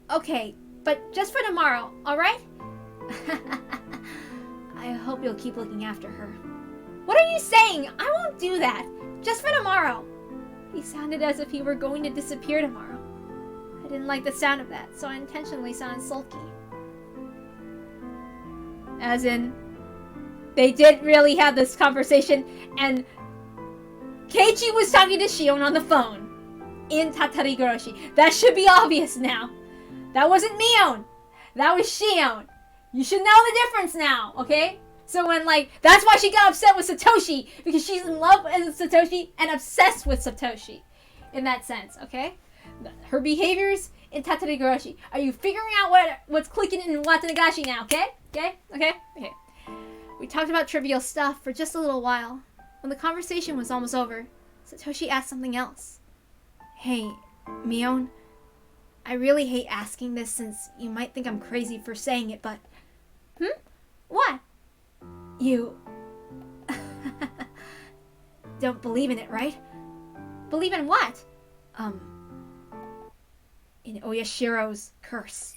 Okay, but just for tomorrow, alright? I hope you'll keep looking after her. What are you saying? I won't do that. Just for tomorrow. He sounded as if he were going to disappear tomorrow. I didn't like the sound of that, so I intentionally sounded sulky. As in, they did really have this conversation, and Keiichi was talking to Shion on the phone in Tatari Goroshi. That should be obvious now. That wasn't Mion. That was Shion. You should know the difference now, okay? So when, that's why she got upset with Satoshi, because she's in love with Satoshi and obsessed with Satoshi in that sense, okay? Her behaviors in Tatari Goroshi. Are you figuring out what's clicking in Watanagashi now, okay? Okay? We talked about trivial stuff for just a little while. When the conversation was almost over, Satoshi asked something else. Hey, Mion, I really hate asking this since you might think I'm crazy for saying it, but... What? You... don't believe in it, right? Believe in what? In Oyashiro's curse.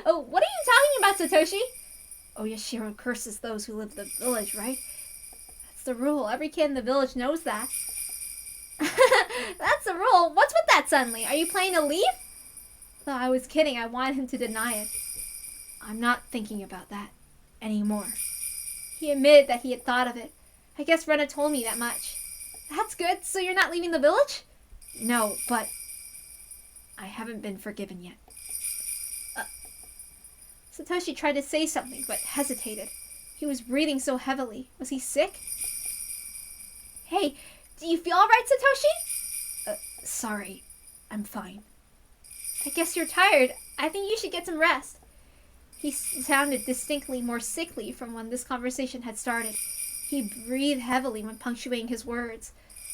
Oh, what are you talking about, Satoshi? Oyashiro curses those who live in the village, right? That's the rule. Every kid in the village knows that. That's the rule. What's with that suddenly? Are you planning to leave? No, I was kidding. I wanted him to deny it. I'm not thinking about that anymore. He admitted that he had thought of it. I guess Rena told me that much. That's good. So you're not leaving the village? No, but I haven't been forgiven yet. Satoshi tried to say something, but hesitated. He was breathing so heavily. Was he sick? Hey, do you feel alright, Satoshi? Sorry. I'm fine. I guess you're tired. I think you should get some rest. He sounded distinctly more sickly from when this conversation had started. He breathed heavily when punctuating his words.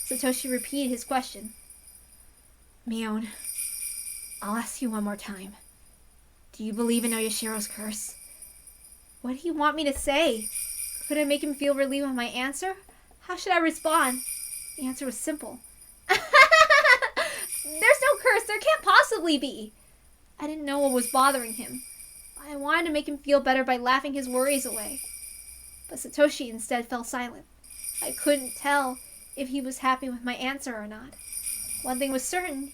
Satoshi repeated his question. Mion, I'll ask you one more time. Do you believe in Oyashiro's curse? What do you want me to say? Could I make him feel relieved with my answer? How should I respond? The answer was simple. There's no curse. There can't possibly be. I didn't know what was bothering him. I wanted to make him feel better by laughing his worries away. But Satoshi instead fell silent. I couldn't tell if he was happy with my answer or not. One thing was certain,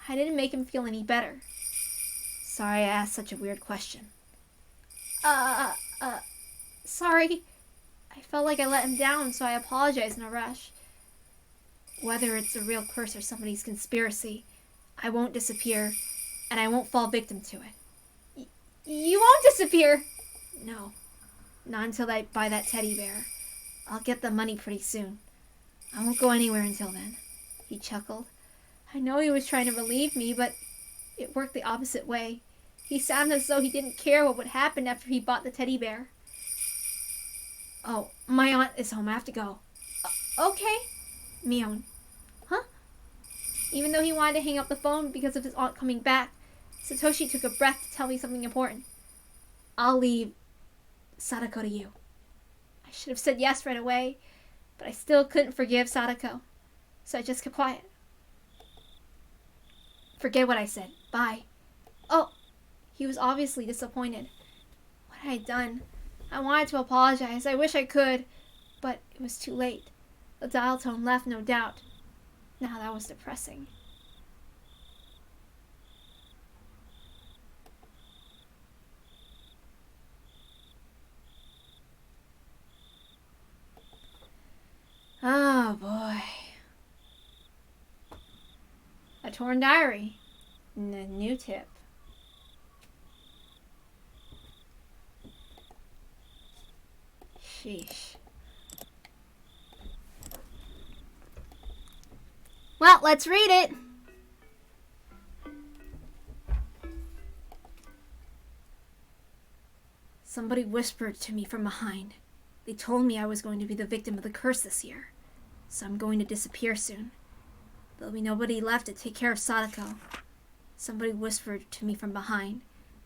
I didn't make him feel any better. Sorry I asked such a weird question. Sorry. I felt like I let him down, so I apologized in a rush. Whether it's a real curse or somebody's conspiracy, I won't disappear, and I won't fall victim to it. You won't disappear. No. Not until I buy that teddy bear. I'll get the money pretty soon. I won't go anywhere until then. He chuckled. I know he was trying to relieve me, but it worked the opposite way. He sounded as though he didn't care what would happen after he bought the teddy bear. Oh, my aunt is home. I have to go. Okay. Mion. Huh? Even though he wanted to hang up the phone because of his aunt coming back, Satoshi took a breath to tell me something important. I'll leave Sadako to you. I should have said yes right away, but I still couldn't forgive Sadako, so I just kept quiet. Forget what I said. Bye. Oh, he was obviously disappointed. What had I done? I wanted to apologize. I wish I could, but it was too late. The dial tone left no doubt. Now that was depressing. Oh boy. A torn diary. And a new tip. Sheesh. Well, let's read it. Somebody whispered to me from behind. They told me I was going to be the victim of the curse this year, so I'm going to disappear soon. There'll be nobody left to take care of Sadako. Somebody whispered to me from behind.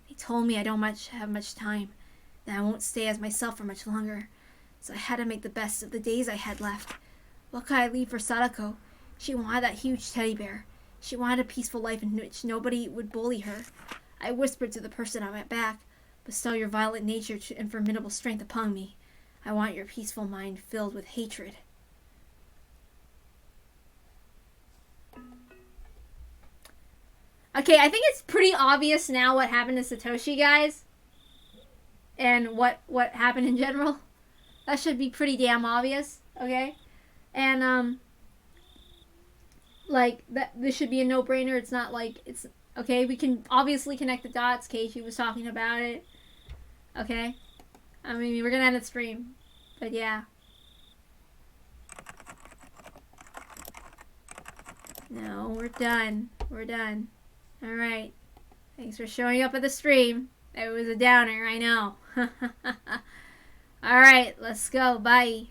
They told me I don't have much time, that I won't stay as myself for much longer, so I had to make the best of the days I had left. What could I leave for Sadako? She wanted that huge teddy bear. She wanted a peaceful life in which nobody would bully her. I whispered to the person on my back, bestow your violent nature and formidable strength upon me. I want your peaceful mind filled with hatred. Okay, I think it's pretty obvious now what happened to Satoshi, guys. And what happened in general. That should be pretty damn obvious, okay? And, like, this should be a no-brainer. It's not like, it's, okay? We can obviously connect the dots. Keiichi was talking about it. Okay? I mean, we're gonna end the stream. But, yeah. No, we're done. We're done. Alright. Thanks for showing up at the stream. It was a downer, I know. Alright, let's go. Bye.